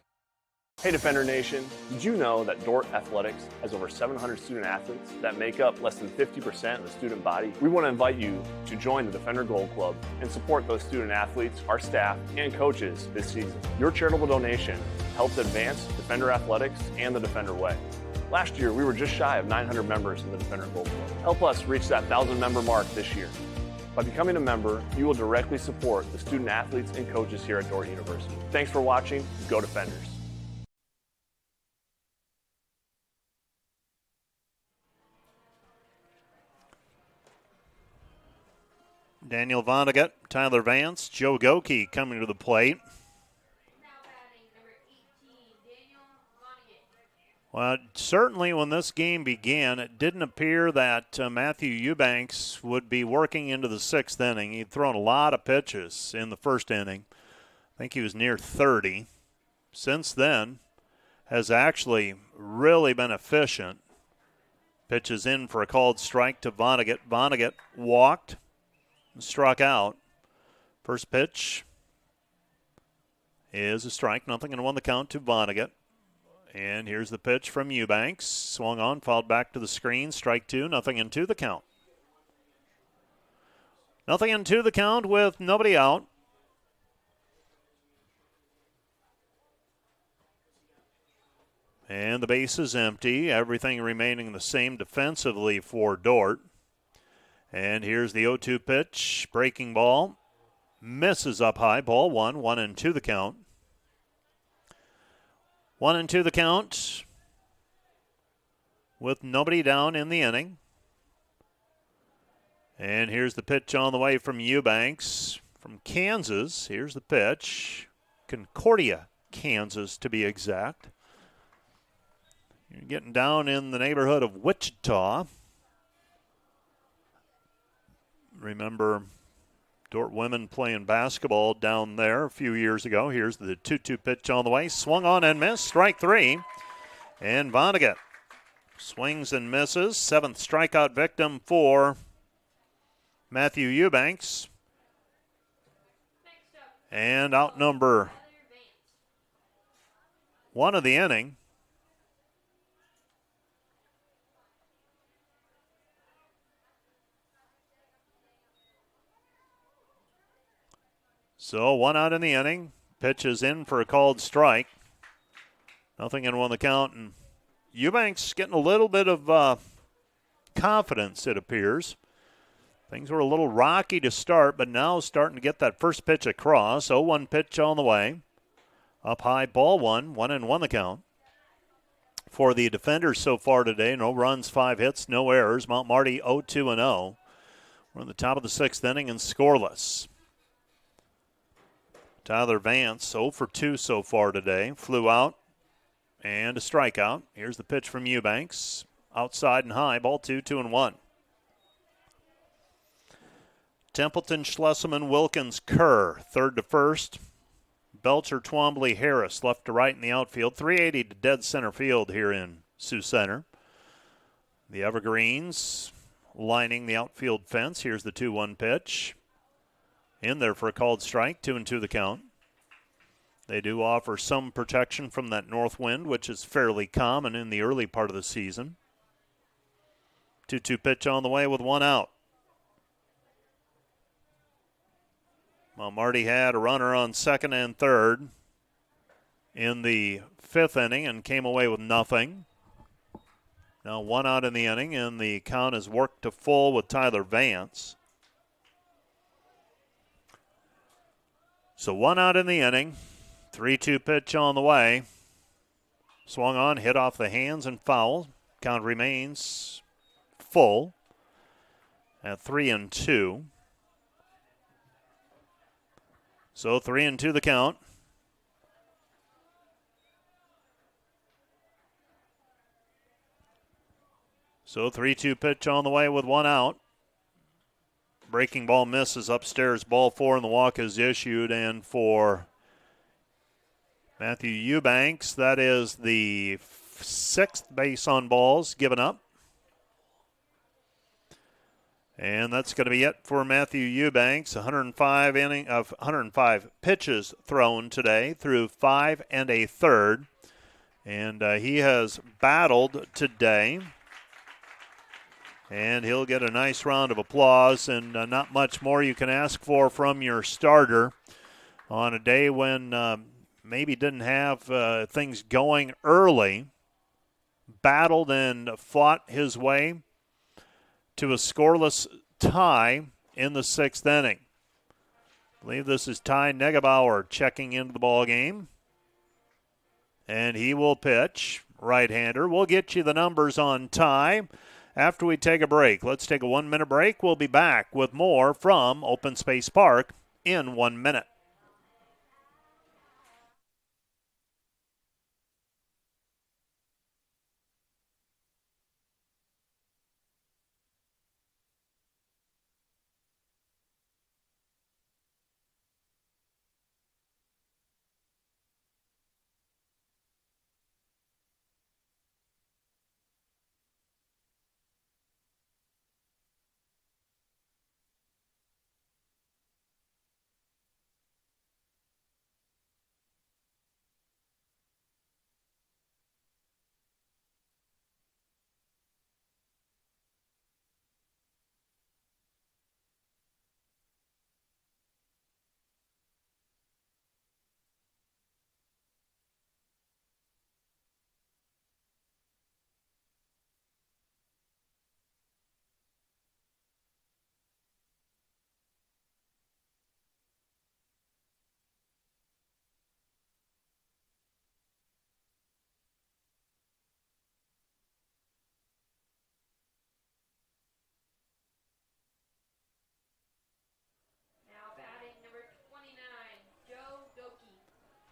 Speaker 17: Hey Defender Nation, did you know that Dort Athletics has over 700 student athletes that make up less than 50% of the student body? We want to invite you to join the Defender Gold Club and support those student athletes, our staff, and coaches this season. Your charitable donation helps advance Defender Athletics and the Defender way. Last year, we were just shy of 900 members in the Defender Gold Club. Help us reach that 1,000 member mark this year. By becoming a member, you will directly support the student athletes and coaches here at Dort University. Thanks for watching. Go Defenders!
Speaker 3: Daniel Vonnegut, Tyler Vance, Joe Goki coming to the plate. Well, certainly when this game began, it didn't appear that Matthew Eubanks would be working into the 6th inning. He'd thrown a lot of pitches in the 1st inning. I think he was near 30. Since then, has actually really been efficient. Pitches in for a called strike to Vonnegut. Vonnegut walked. Struck out. First pitch is a strike. Nothing and 1 the count to Vonnegut. And here's the pitch from Eubanks. Swung on, fouled back to the screen. Strike 2. Nothing and 2 the count. Nothing and 2 the count with nobody out. And the base is empty. Everything remaining the same defensively for Dort. And here's the 0-2 pitch. Breaking ball. Misses up high. Ball 1. 1-2 the count. 1-2 the count. With nobody down in the inning. And here's the pitch on the way from Eubanks. From Kansas. Here's the pitch. Concordia, Kansas to be exact. You're getting down in the neighborhood of Wichita. Remember, Dort women playing basketball down there a few years ago. Here's the 2-2 pitch on the way. Swung on and missed. Strike three. And Vonnegut swings and misses. 7th strikeout victim for Matthew Eubanks. And out number 1 of the inning. So 1 out in the inning. Pitch is in for a called strike. Nothing in on the count. And Eubanks getting a little bit of confidence, it appears. Things were a little rocky to start, but now starting to get that first pitch across. 0-1 pitch on the way. Up high, ball 1. 1-1 the count. For the defenders so far today, no runs, 5 hits, no errors. Mount Marty 0-2-0. We're in the top of the 6th inning and scoreless. Tyler Vance 0 for 2 so far today. Flew out and a strikeout. Here's the pitch from Eubanks. Outside and high, ball 2, 2-1. Templeton, Schlesselman, Wilkins, Kerr, third to first. Belcher, Twombly, Harris, left to right in the outfield. 380 to dead center field here in Sioux Center. The Evergreens lining the outfield fence. Here's the 2-1 pitch. In there for a called strike, 2-2 the count. They do offer some protection from that north wind, which is fairly common in the early part of the season. 2-2 pitch on the way with 1 out. Well, Marty had a runner on 2nd and 3rd in the 5th inning and came away with nothing. Now 1 out in the inning, and the count is worked to full with Tyler Vance. So 1 out in the inning, 3-2 pitch on the way. Swung on, hit off the hands and foul. Count remains full at 3-2. So 3-2 the count. So 3-2 pitch on the way with 1 out. Breaking ball misses upstairs. Ball 4 and the walk is issued. And for Matthew Eubanks, that is the 6th base on balls given up. And that's going to be it for Matthew Eubanks. 105 pitches thrown today through 5 1/3. And he has battled today. And he'll get a nice round of applause, and not much more you can ask for from your starter on a day when maybe didn't have things going early. Battled and fought his way to a scoreless tie in the 6th inning. I believe this is Ty Negebauer checking into the ball game. And he will pitch. Right-hander. We'll get you the numbers on Ty after we take a break. Let's take a 1-minute break. We'll be back with more from Open Space Park in 1 minute.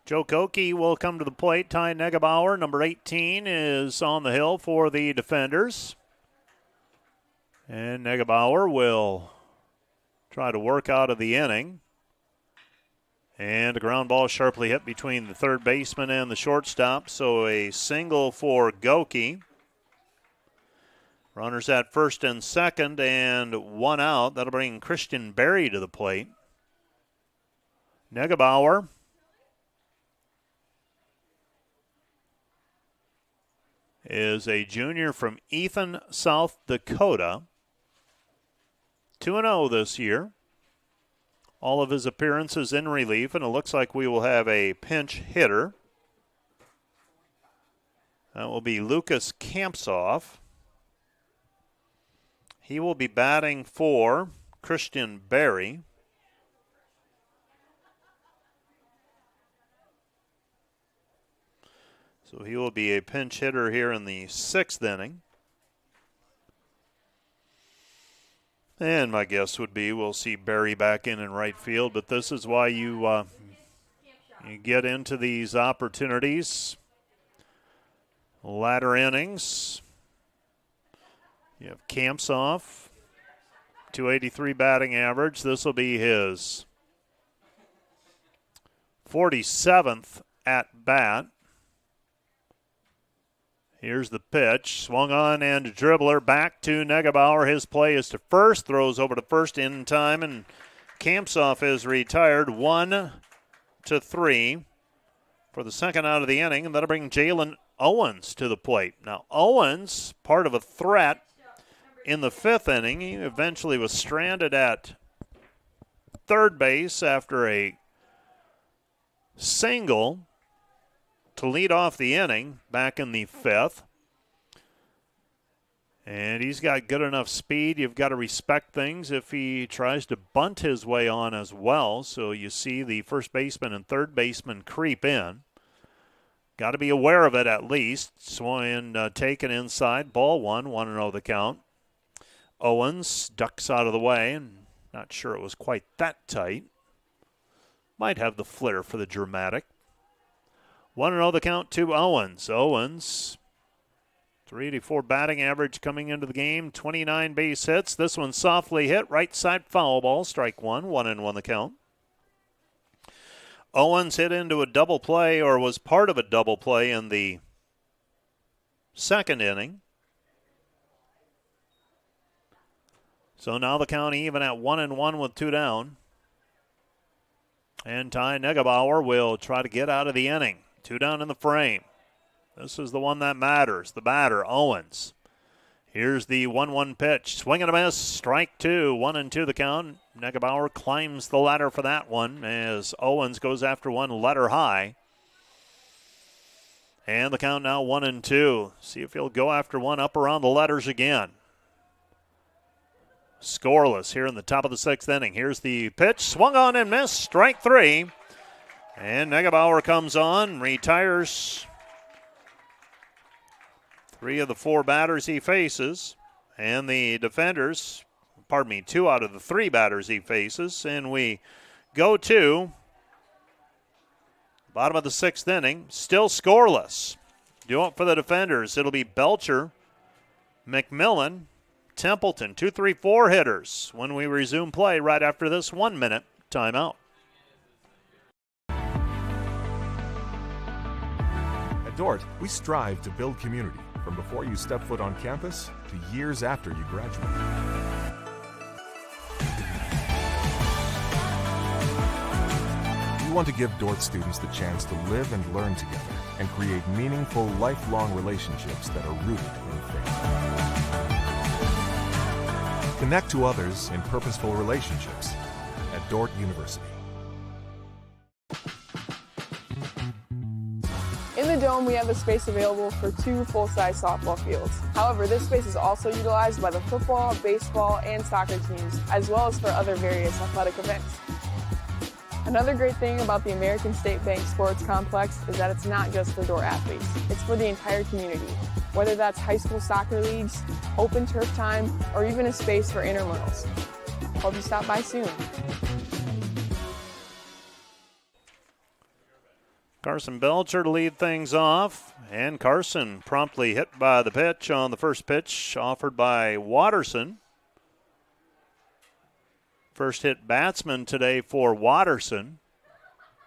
Speaker 3: Joe Koke will come to the plate. Ty Negebauer, number 18, is on the hill for the defenders. And Negebauer will try to work out of the inning. And a ground ball sharply hit between the third baseman and the shortstop, so a single for Goki. Runners at first and second, and one out. That'll bring Christian Berry to the plate. Negebauer is a junior from Ethan, South Dakota. 2-0 this year. All of his appearances in relief, and it looks like we will have a pinch hitter. That will be Lucas Kampsoff. He will be batting for Christian Berry. So he will be a pinch hitter here in the 6th inning. And my guess would be we'll see Berry back in right field, but this is why you get into these opportunities. Latter innings. You have Kampsoff, 283 batting average. This will be his 47th at bat. Here's the pitch. Swung on and dribbler back to Negebauer. His play is to first. Throws over to first in time, and Kampsoff is retired. 1-3 for the second out of the inning, and that'll bring Jalen Owens to the plate. Now, Owens, part of a threat in the 5th inning. He eventually was stranded at third base after a single to lead off the inning back in the 5th. And he's got good enough speed. You've got to respect things if he tries to bunt his way on as well. So you see the first baseman and third baseman creep in. Got to be aware of it at least. Swing taken inside. Ball 1-0 the count. Owens ducks out of the way, and not sure it was quite that tight. Might have the flair for the dramatic. 1-0 the count to Owens. Owens, 384 batting average coming into the game, 29 base hits. This one softly hit, right side foul ball, strike one, 1-1 the count. Owens hit into a double play, or was part of a double play in the 2nd inning. So now the count even at 1-1 with 2 down. And Ty Negebauer will try to get out of the inning. 2 down in the frame. This is the one that matters. The batter, Owens. Here's the 1-1 pitch. Swing and a miss. Strike 2. 1-2 the count. Negebauer climbs the ladder for that one as Owens goes after one letter high. And the count now 1-2. See if he'll go after one up around the letters again. Scoreless here in the top of the 6th inning. Here's the pitch. Swung on and missed. Strike 3. And Negebauer comes on, retires 3 of the 4 batters he faces. And the defenders, 2 out of the 3 batters he faces. And we go to bottom of the 6th inning. Still scoreless. Do it for the defenders. It'll be Belcher, McMillan, Templeton, 2-3-4 hitters when we resume play right after this 1-minute timeout.
Speaker 18: At Dort, we strive to build community from before you step foot on campus to years after you graduate. We want to give Dort students the chance to live and learn together and create meaningful, lifelong relationships that are rooted in faith. Connect to others in purposeful relationships at Dort University.
Speaker 1: In the Dome, we have a space available for 2 full-size softball fields. However, this space is also utilized by the football, baseball, and soccer teams, as well as for other various athletic events. Another great thing about the American State Bank Sports Complex is that it's not just for Dort athletes. It's for the entire community, whether that's high school soccer leagues, open turf time, or even a space for intramurals. Hope you stop by soon.
Speaker 3: Carson Belcher to lead things off, and Carson promptly hit by the pitch on the first pitch offered by Watterson. First hit batsman today for Watterson.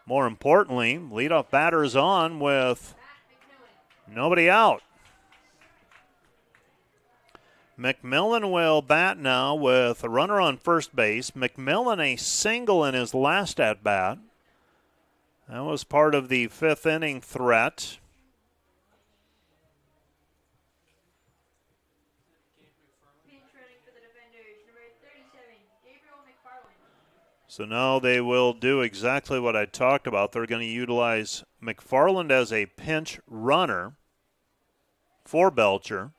Speaker 3: More importantly, leadoff batter is on with nobody out. McMillan will bat now with a runner on first base. McMillan a single in his last at-bat. That was part of the fifth inning threat. So now they will do exactly what I talked about. They're going to utilize McFarland as a pinch runner for Belcher.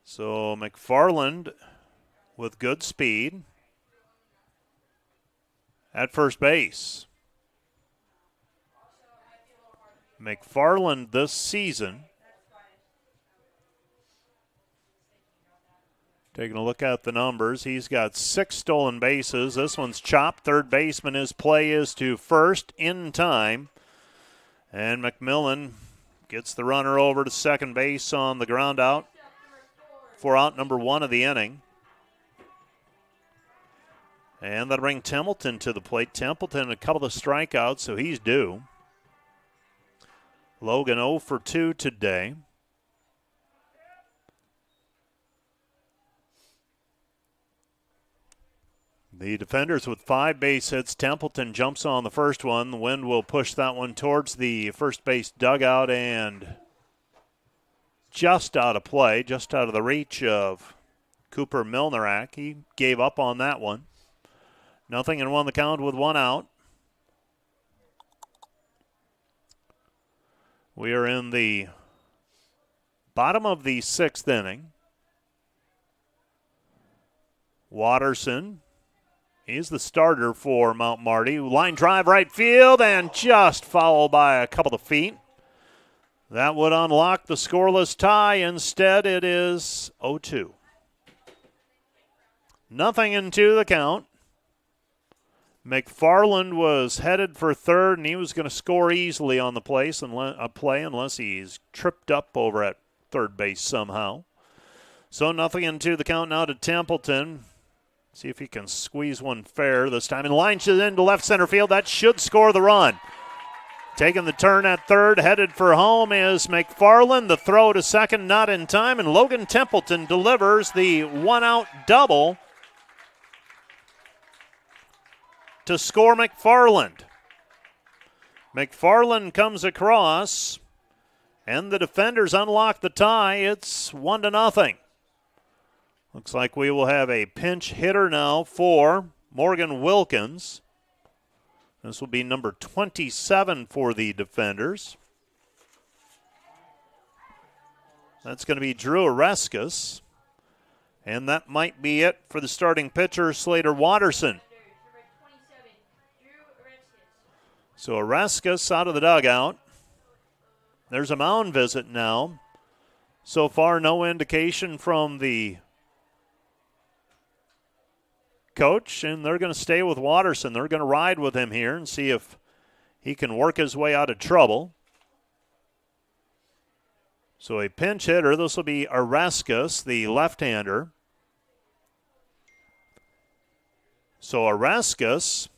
Speaker 3: So McFarland with good speed at first base. McFarland this season, taking a look at the numbers, he's got 6 stolen bases. This one's chopped. Third baseman, his play is to first in time. And McMillan gets the runner over to second base on the ground out for out number 1 of the inning. And that'll bring Templeton to the plate. Templeton a couple of strikeouts, so he's due. Logan 0 for 2 today. The defenders with 5 base hits. Templeton jumps on the first one. The wind will push that one towards the first base dugout and just out of play, just out of the reach of Cooper Milnerak. He gave up on that one. 0-1 the count with 1 out. We are in the bottom of the 6th inning. Watterson, he's the starter for Mount Marty. Line drive right field and just fouled by a couple of feet. That would unlock the scoreless tie. Instead, it is 0-2. 0-2 the count. McFarland was headed for third, and he was going to score easily on the play unless he's tripped up over at third base somehow. So 0-2 the count now to Templeton. See if he can squeeze one fair this time. And lines it into left center field. That should score the run. Taking the turn at third, headed for home is McFarland. The throw to second, not in time, and Logan Templeton delivers the one-out double to score McFarland. McFarland comes across, and the defenders unlock the tie. It's 1-0. Looks like we will have a pinch hitter now for Morgan Wilkins. This will be number 27 for the defenders. That's going to be Drew Oreskes. And that might be it for the starting pitcher, Slater Watterson. So Oreskes out of the dugout. There's a mound visit now. So far, no indication from the coach, and they're going to stay with Watterson. They're going to ride with him here and see if he can work his way out of trouble. So a pinch hitter, this will be Oreskes, the left-hander. So Oreskes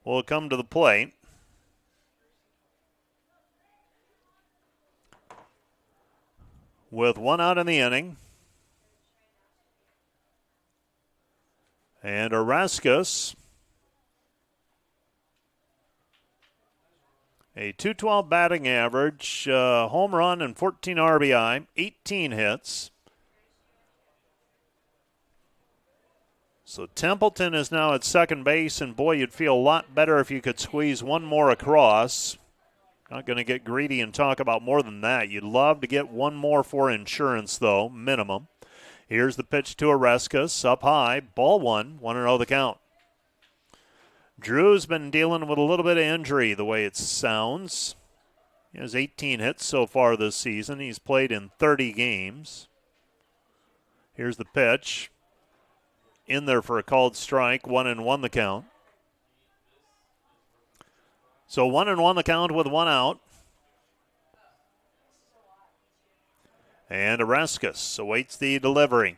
Speaker 3: will come to the plate. With 1 out in the inning. And Oreskes, a .212 batting average, home run and 14 RBI, 18 hits. So Templeton is now at second base, and boy, you'd feel a lot better if you could squeeze one more across. Not going to get greedy and talk about more than that. You'd love to get one more for insurance, though, minimum. Here's the pitch to Oreskes, up high, ball 1, 1-0 the count. Drew's been dealing with a little bit of injury, the way it sounds. He has 18 hits so far this season. He's played in 30 games. Here's the pitch. In there for a called strike, 1-1 the count. So 1-1 the count with 1 out. And Oreskes awaits the delivery.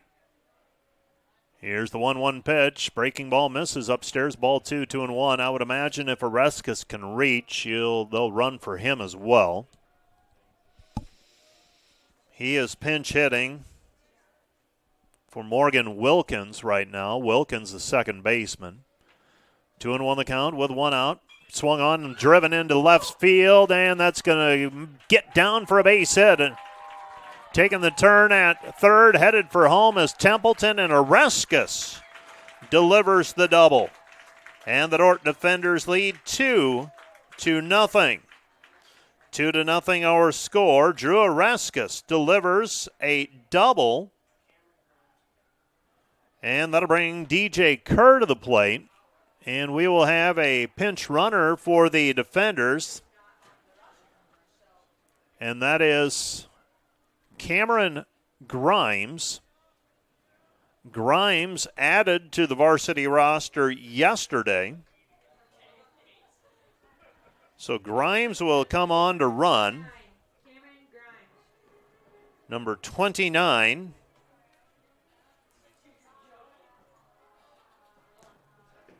Speaker 3: Here's the 1-1 pitch. Breaking ball misses upstairs. Ball 2-1. I would imagine if Oreskes can reach, they'll run for him as well. He is pinch hitting for Morgan Wilkins right now. Wilkins, the second baseman. 2-1 the count with one out. Swung on and driven into left field, and that's going to get down for a base hit. Taking the turn at third, headed for home is Templeton, and Oreskes delivers the double. And the Dordt defenders lead 2-0. 2-0 our score. Drew Oreskes delivers a double. And that'll bring DJ Kerr to the plate. And we will have a pinch runner for the defenders. And that is Cameron Grimes. Grimes added to the varsity roster yesterday. So Grimes will come on to run. Number 29.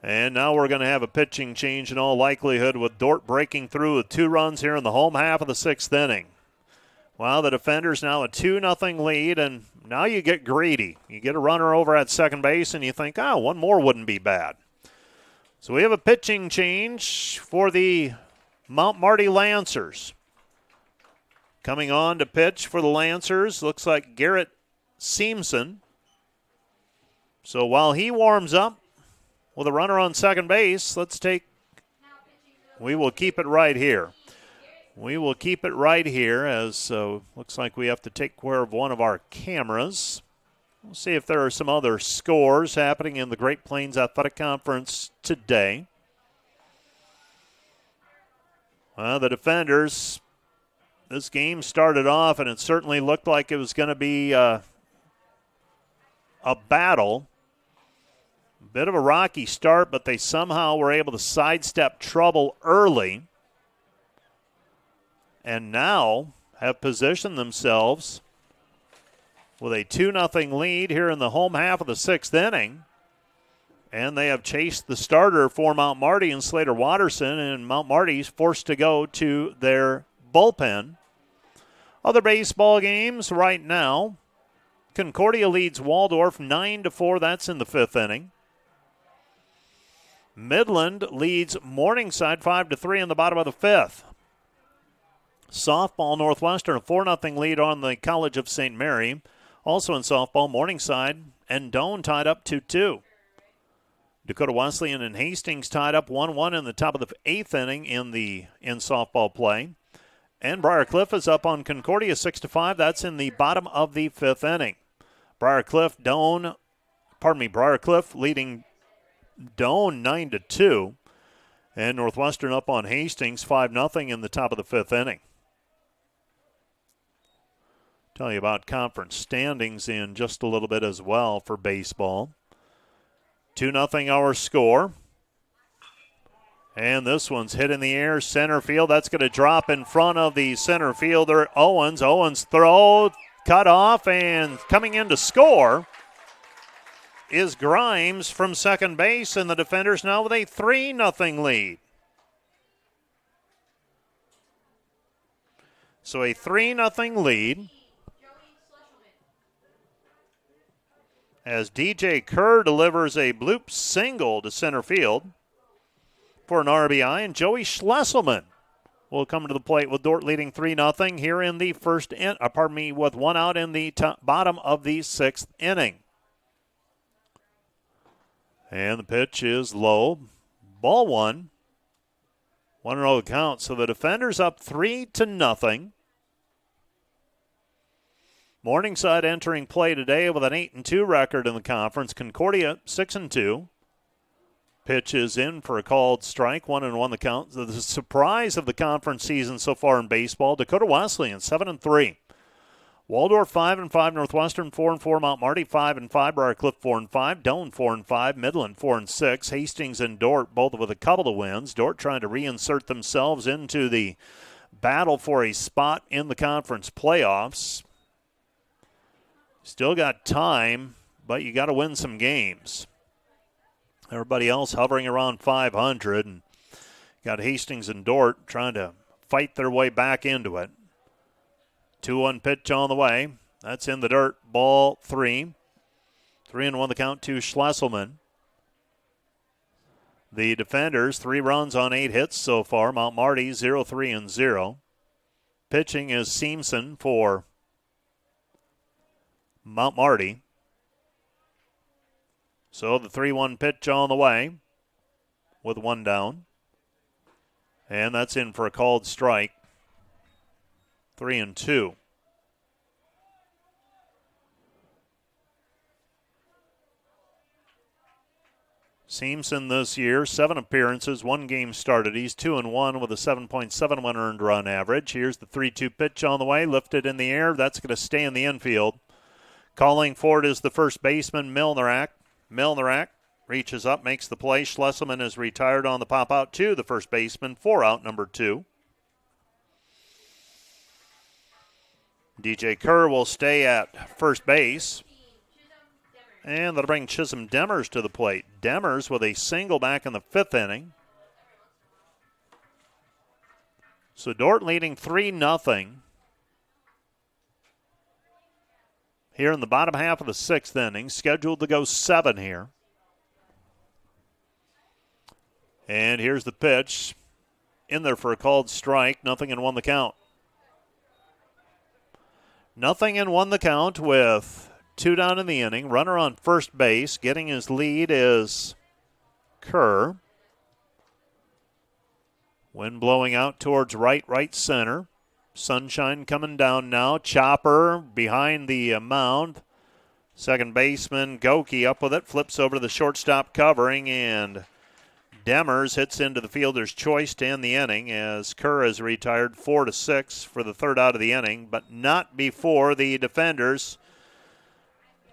Speaker 3: And now we're going to have a pitching change in all likelihood with Dordt breaking through with 2 runs here in the home half of the 6th inning. Well, the defenders now a 2-0 lead, and now you get greedy. You get a runner over at second base, and you think, one more wouldn't be bad. So we have a pitching change for the Mount Marty Lancers. Coming on to pitch for the Lancers, looks like Garrett Seamson. So while he warms up with a runner on second base, we will keep it right here. We will keep it right here as looks like we have to take care of one of our cameras. We'll see if there are some other scores happening in the Great Plains Athletic Conference today. Well, the defenders, this game started off and it certainly looked like it was going to be a battle. Bit of a rocky start, but they somehow were able to sidestep trouble early and now have positioned themselves with a 2-0 lead here in the home half of the 6th inning. And they have chased the starter for Mount Marty and Slater Watterson, and Mount Marty's forced to go to their bullpen. Other baseball games right now, Concordia leads Waldorf 9-4. That's in the 5th inning. Midland leads Morningside 5-3 in the bottom of the 5th. Softball, Northwestern, a 4-0 lead on the College of St. Mary. Also in softball, Morningside and Doane tied up 2-2. Dakota Wesleyan and Hastings tied up 1-1 in the top of the 8th inning in softball play. And Briarcliff is up on Concordia 6-5. That's in the bottom of the 5th inning. Briarcliff leading Doane 9-2. And Northwestern up on Hastings 5-0 in the top of the 5th inning. Tell you about conference standings in just a little bit as well for baseball. 2-0 our score. And this one's hit in the air, center field. That's going to drop in front of the center fielder, Owens. Owens throw, cut off, and coming in to score is Grimes from second base, and the defenders now with a 3-0 lead. So a 3-0 lead as DJ Kerr delivers a bloop single to center field for an RBI, and Joey Schlesselman will come to the plate with Dordt leading 3-0 here in the with one out in the bottom of the 6th inning. And the pitch is low. Ball 1. 1-0 count. So the defenders up 3-0. Morningside entering play today with an 8-2 record in the conference. Concordia 6-2. Pitch is in for a called strike. 1-1 the count. The surprise of the conference season so far in baseball, Dakota Wesleyan 7-3. Waldorf 5-5, Northwestern 4-4, Mount Marty 5-5, Briarcliff 4-5, Doane 4-5, Midland 4-6, Hastings and Dordt both with a couple of wins. Dordt trying to reinsert themselves into the battle for a spot in the conference playoffs. Still got time, but you got to win some games. Everybody else hovering around 500, and got Hastings and Dort trying to fight their way back into it. 2-1 pitch on the way. That's in the dirt. Ball 3. 3-1 the count to Schlesselman. The defenders, 3 runs on 8 hits so far. Mount Marty, 0-3-0. Pitching is Seamson for Mount Marty. So the 3-1 pitch on the way with 1 down. And that's in for a called strike. 3-2. Seamson this year, 7 appearances, 1 game started. He's 2-1 with a 7.71 earned run average. Here's the 3-2 pitch on the way, lifted in the air. That's going to stay in the infield. Calling for it is the first baseman, Milnerak. Milnerak reaches up, makes the play. Schlesselman is retired on the pop out to the first baseman for out number 2. DJ Kerr will stay at first base. And that'll bring Chisholm Demers to the plate. Demers with a single back in the 5th inning. So Dort leading 3-0 here in the bottom half of the 6th inning. Scheduled to go 7 here. And here's the pitch. In there for a called strike. 0-1 the count. 0-1 the count with 2 down in the inning. Runner on first base. Getting his lead is Kerr. Wind blowing out towards right center. Sunshine coming down now. Chopper behind the mound. Second baseman Goki up with it. Flips over to the shortstop covering, and Demers hits into the fielder's choice to end the inning as Kerr is retired 4-6 for the 3rd out of the inning, but not before the defenders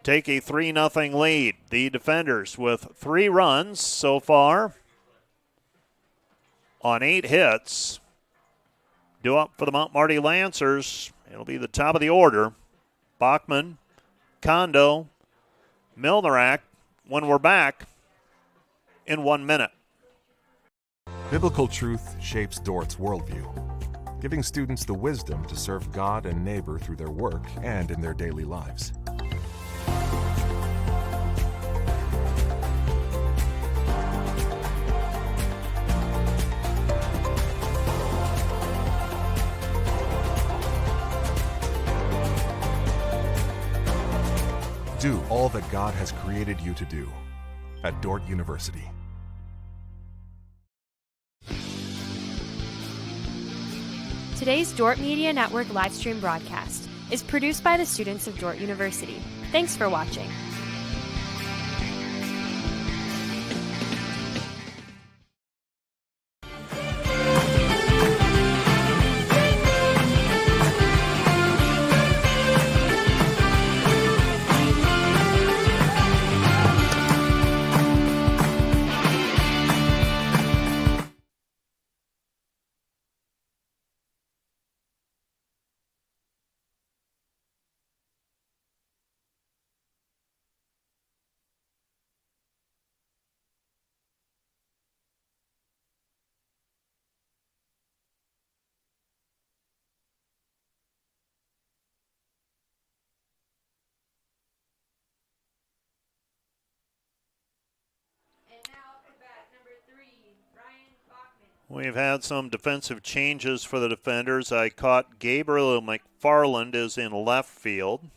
Speaker 3: take a 3-0 lead. The defenders with 3 runs so far on 8 hits. Due up for the Mount Marty Lancers. It'll be the top of the order. Bachman, Kondo, Milnerak when we're back in 1 minute.
Speaker 18: Biblical truth shapes Dort's worldview, giving students the wisdom to serve God and neighbor through their work and in their daily lives. Do all that God has created you to do at Dort University.
Speaker 8: Today's Dort Media Network live stream broadcast is produced by the students of Dort University. Thanks for watching.
Speaker 3: We've had some defensive changes for the defenders. I caught Gabriel McFarland is in left field.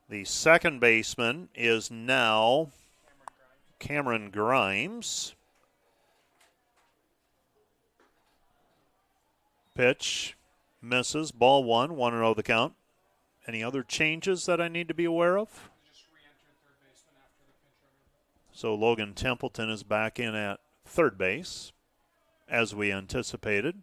Speaker 3: The second baseman is now Cameron Grimes. Pitch misses. Ball 1, 1-0 the count. Any other changes that I need to be aware of? So Logan Templeton is back in at third base, as we anticipated.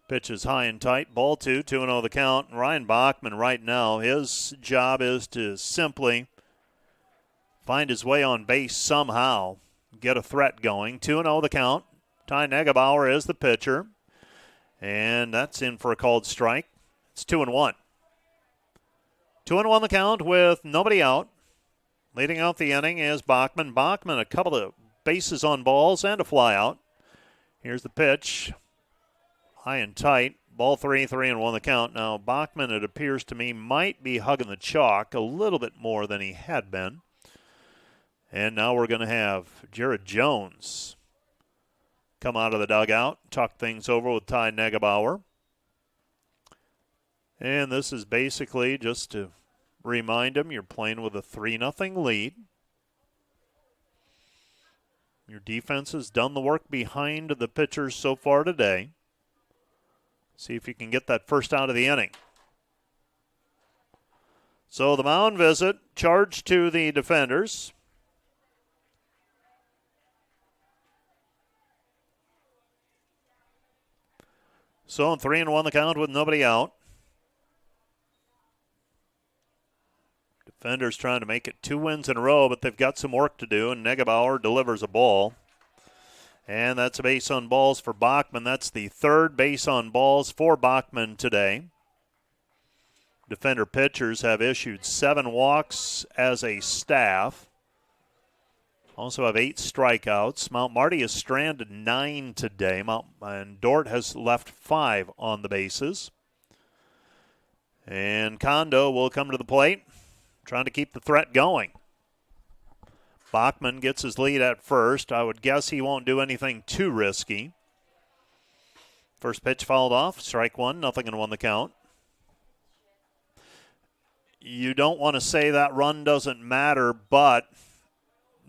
Speaker 3: Pitch is high and tight. Ball 2, 2-0 the count. Ryan Bachman right now, his job is to simply find his way on base somehow, get a threat going. 2-0 the count. Ty Negebauer is the pitcher, and that's in for a called strike. It's 2-1. 2-1 the count with nobody out. Leading out the inning is Bachman. Bachman, a couple of bases on balls and a fly out. Here's the pitch. High and tight. Ball 3-1 the count. Now, Bachman, it appears to me, might be hugging the chalk a little bit more than he had been. And now we're going to have Jared Jones come out of the dugout, talk things over with Ty Negebauer. And this is basically just to remind him you're playing with a 3-0 lead. Your defense has done the work behind the pitchers so far today. See if you can get that first out of the inning. So the mound visit, charged to the defenders. So 3-1 the count with nobody out. Defenders trying to make it 2 wins in a row, but they've got some work to do, and Negebauer delivers a ball. And that's a base on balls for Bachman. That's the third base on balls for Bachman today. Defender pitchers have issued 7 walks as a staff. Also have 8 strikeouts. Mount Marty has stranded 9 today, and Dort has left 5 on the bases. And Kondo will come to the plate, trying to keep the threat going. Bachman gets his lead at first. I would guess he won't do anything too risky. First pitch fouled off. Strike 1, 0-1 the count. You don't want to say that run doesn't matter, but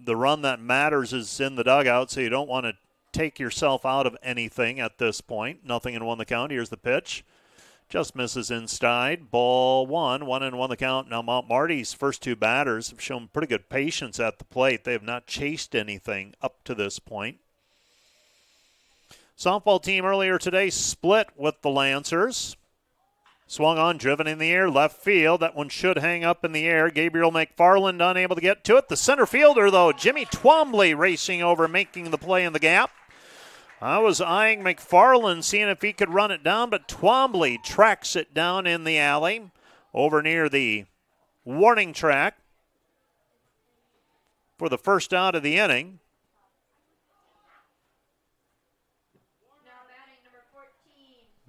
Speaker 3: the run that matters is in the dugout, so you don't want to take yourself out of anything at this point. 0-1 the count. Here's the pitch. Just misses inside. Ball 1, 1-1 the count. Now Mount Marty's first 2 batters have shown pretty good patience at the plate. They have not chased anything up to this point. Softball team earlier today split with the Lancers. Swung on, driven in the air, left field. That one should hang up in the air. Gabriel McFarland unable to get to it. The center fielder, though, Jimmy Twombly racing over, making the play in the gap. I was eyeing McFarland, seeing if he could run it down, but Twombly tracks it down in the alley over near the warning track for the first out of the inning.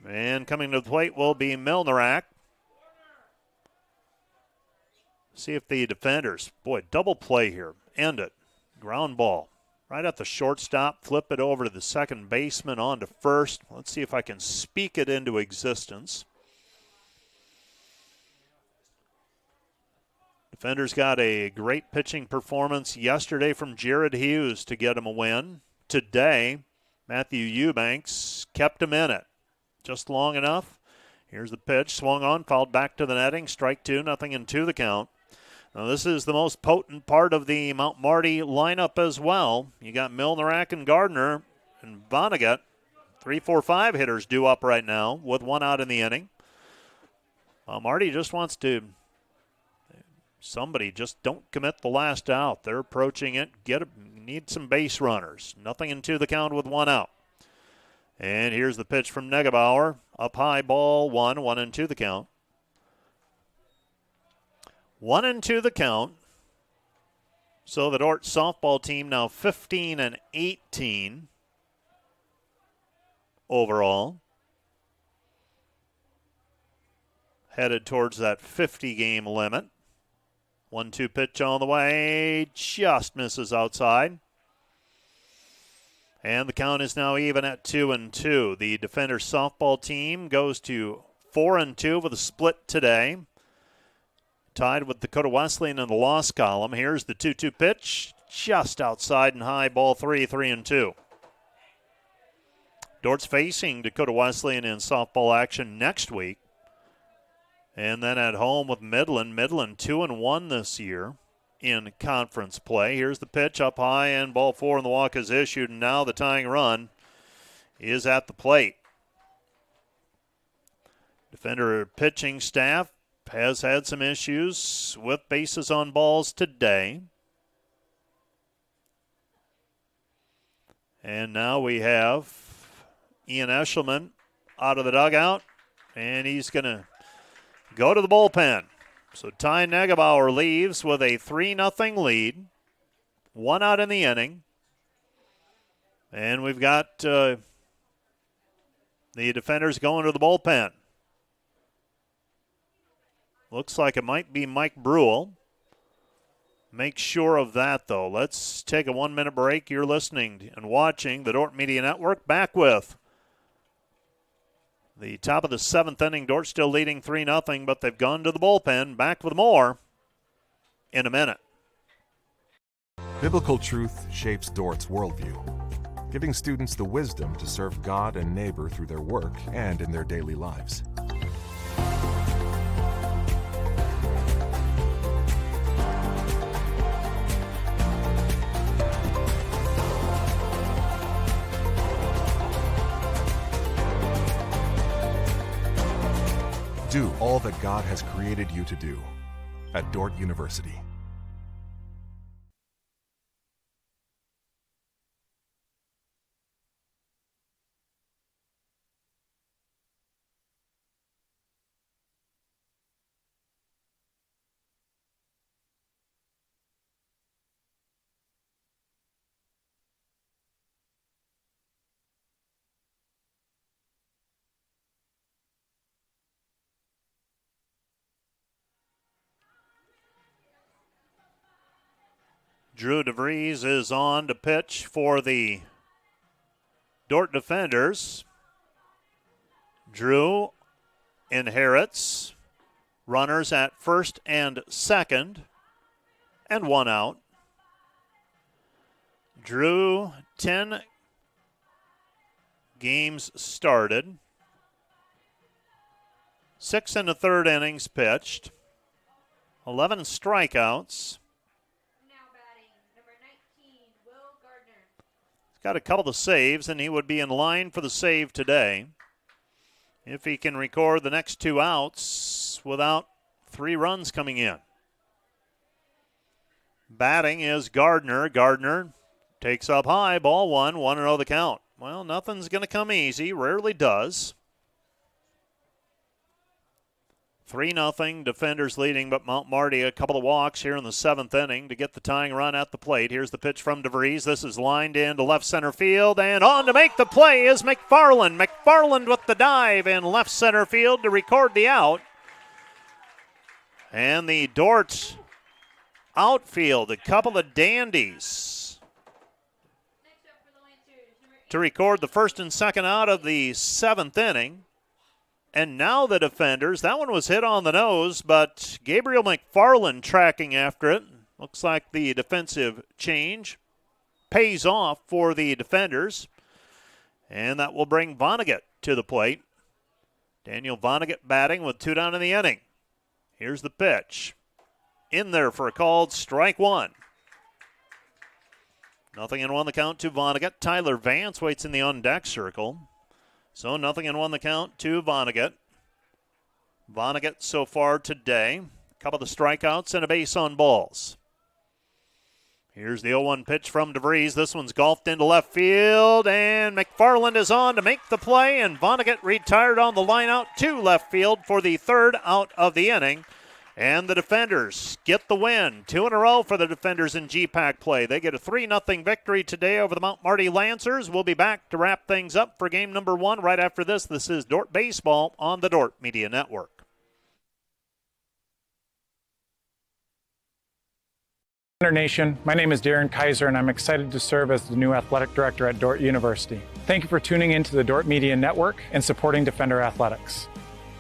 Speaker 3: And coming to the plate will be Milnerak. See if the defenders, double play here, end it. Ground ball. Right at the shortstop, flip it over to the second baseman on to first. Let's see if I can speak it into existence. Defenders got a great pitching performance yesterday from Jared Hughes to get him a win. Today, Matthew Eubanks kept him in it just long enough. Here's the pitch, swung on, fouled back to the netting. Strike 2, 0-2 the count. Now, this is the most potent part of the Mount Marty lineup as well. You got Milnerak and Gardner and Vonnegut. 3-4-5 hitters due up right now with 1 out in the inning. Marty just wants to, somebody just don't commit the last out. They're approaching it. Need some base runners. 0-2 the count with 1 out. And here's the pitch from Negebauer. Up high, ball 1, 1-2 the count. 1-2 the count. So the Dort softball team now 15-18 overall. Headed towards that 50-game limit. 1-2 pitch on the way. Just misses outside. And the count is now even at 2-2. The Defender softball team goes to 4-2 with a split today. Tied with Dakota Wesleyan in the loss column. Here's the 2-2 pitch. Just outside and high, ball 3, 3-2. Dort's facing Dakota Wesleyan in softball action next week. And then at home with Midland. Midland 2-1 this year in conference play. Here's the pitch up high and ball 4 and the walk is issued. And now the tying run is at the plate. Defender pitching staff has had some issues with bases on balls today. And now we have Ian Eshelman out of the dugout, and he's going to go to the bullpen. So Ty Negebauer leaves with a 3-0 lead. 1 out in the inning. And we've got the defenders going to the bullpen. Looks like it might be Mike Brule. Make sure of that, though. Let's take a 1-minute break. You're listening and watching the Dort Media Network. Back with the top of the 7th inning. Dort still leading 3-0, but they've gone to the bullpen. Back with more in a minute.
Speaker 18: Biblical truth shapes Dort's worldview, giving students the wisdom to serve God and neighbor through their work and in their daily lives. Do all that God has created you to do at Dort University.
Speaker 3: Drew DeVries is on to pitch for the Dort defenders. Drew inherits runners at first and second, and 1 out. Drew, 10 games started, 6 in the 3rd innings pitched, 11 strikeouts. Got a couple of saves, and he would be in line for the save today if he can record the next 2 outs without 3 runs coming in. Batting is Gardner. Gardner takes up high, ball 1, 1-0 the count. Well, nothing's going to come easy, rarely does. 3-0, defenders leading, but Mount Marty a couple of walks here in the 7th inning to get the tying run at the plate. Here's the pitch from DeVries. This is lined into left center field, and on to make the play is McFarland. McFarland with the dive in left center field to record the out. And the Dort outfield, a couple of dandies to record the first and second out of the 7th inning. And now the defenders, that one was hit on the nose, but Gabriel McFarland tracking after it. Looks like the defensive change pays off for the defenders. And that will bring Vonnegut to the plate. Daniel Vonnegut batting with 2 down in the inning. Here's the pitch. In there for a called strike 1. 0-1 the count to Vonnegut. Tyler Vance waits in the on-deck circle. So 0-1 the count to Vonnegut. Vonnegut so far today, a couple of the strikeouts and a base on balls. Here's the 0-1 pitch from DeVries. This one's golfed into left field, and McFarland is on to make the play, and Vonnegut retired on the line out to left field for the 3rd out of the inning. And the defenders get the win. 2 in a row for the defenders in GPAC play. They get a 3-0 victory today over the Mount Marty Lancers. We'll be back to wrap things up for game number 1 right after this. This is Dort Baseball on the Dort Media Network.
Speaker 16: Nation, my name is Darren Kaiser, and I'm excited to serve as the new athletic director at Dort University. Thank you for tuning into the Dort Media Network and supporting Defender Athletics.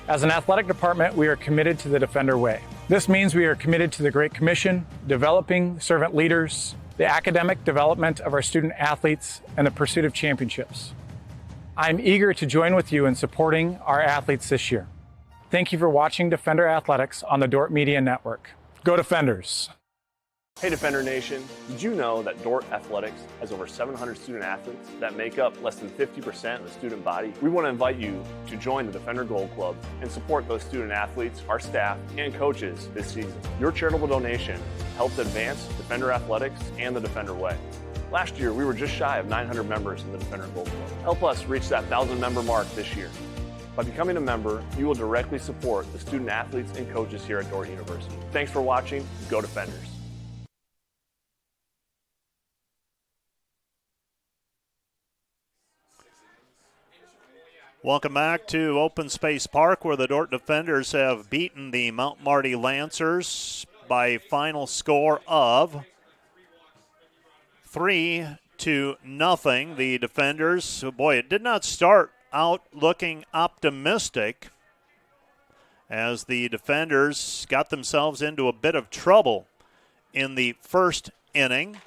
Speaker 16: As an athletic department, we are committed to the Defender way. This means we are committed to the Great Commission, developing servant leaders, the academic development of our student athletes, and the pursuit of championships. I'm eager to join with you in supporting our athletes this year. Thank you for watching Defender Athletics on the Dort Media Network. Go Defenders!
Speaker 17: Hey Defender Nation, did you know that Dort Athletics has over 700 student athletes that make up less than 50% of the student body? We want to invite you to join the Defender Gold Club and support those student athletes, our staff, and coaches this season. Your charitable donation helps advance Defender Athletics and the Defender way. Last year, we were just shy of 900 members in the Defender Gold Club. Help us reach that 1,000 member mark this year. By becoming a member, you will directly support the student athletes and coaches here at Dordt University. Thanks for watching. Go Defenders.
Speaker 3: Welcome back to Open Space Park, where the Dordt Defenders have beaten the Mount Marty Lancers by a final score of 3-0. The Defenders, boy, it did not start out looking optimistic, as the Defenders got themselves into a bit of trouble in the first inning,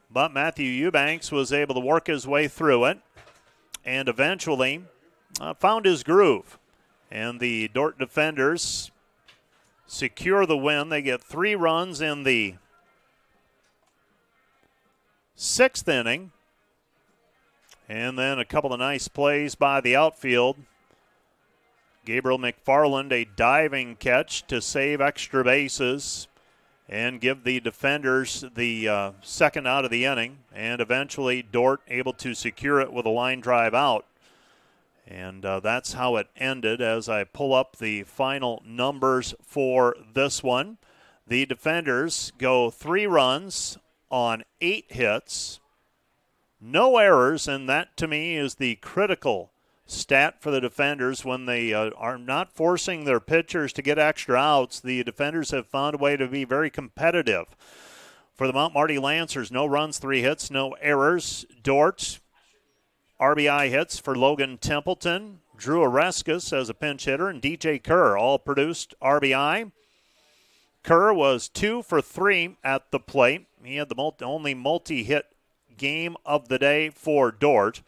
Speaker 3: but Matthew Eubanks was able to work his way through it and eventually found his groove. And the Dordt Defenders secure the win. They get 3 runs in the 6th inning. And then a couple of nice plays by the outfield. Gabriel McFarland, a diving catch to save extra bases and give the Defenders the second out of the inning. And eventually Dordt able to secure it with a line drive out. And that's how it ended. As I pull up the final numbers for this one, the Defenders go 3 runs on 8 hits, no errors, and that to me is the critical stat for the Defenders. When they are not forcing their pitchers to get extra outs, the Defenders have found a way to be very competitive. For the Mount Marty Lancers, no runs, 3 hits, no errors. Dordt, RBI hits for Logan Templeton, Drew Oreskes as a pinch hitter, and DJ Kerr all produced RBI. Kerr was 2 for 3 at the plate. He had the only multi-hit game of the day for Dordt.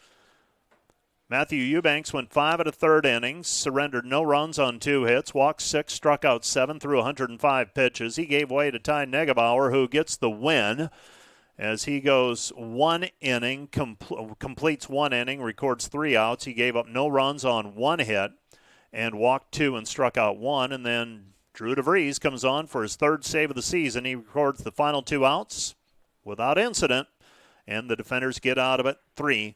Speaker 3: Matthew Eubanks went 5 1/3 innings, surrendered no runs on 2 hits, walked 6, struck out 7 through 105 pitches. He gave way to Ty Negebauer, who gets the win, as he goes 1 inning, completes 1 inning, records 3 outs. He gave up no runs on 1 hit and walked 2 and struck out 1. And then Drew DeVries comes on for his 3rd save of the season. He records the final 2 outs without incident, and the Defenders get out of it 3-0.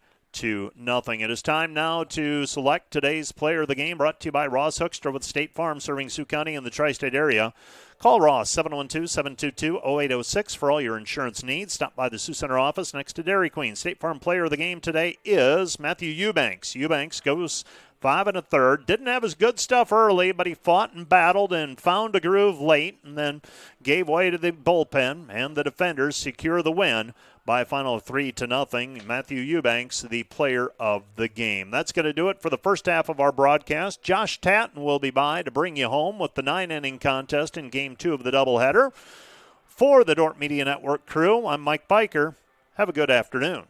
Speaker 3: It is time now to select today's player of the game, brought to you by Ross Hoekstra with State Farm, serving Sioux County and the tri-state area. Call Ross, 712-722-0806 for all your insurance needs. Stop by the Sioux Center office next to Dairy Queen. State Farm player of the game today is Matthew Eubanks. Eubanks goes 5 1/3. Didn't have his good stuff early, but he fought and battled and found a groove late and then gave way to the bullpen, and the Defenders secure the win by a final of 3-0. Matthew Eubanks, the player of the game. That's going to do it for the first half of our broadcast. Josh Tatton will be by to bring you home with the 9-inning contest in Game 2 of the doubleheader. For the Dordt Media Network crew, I'm Mike Biker. Have a good afternoon.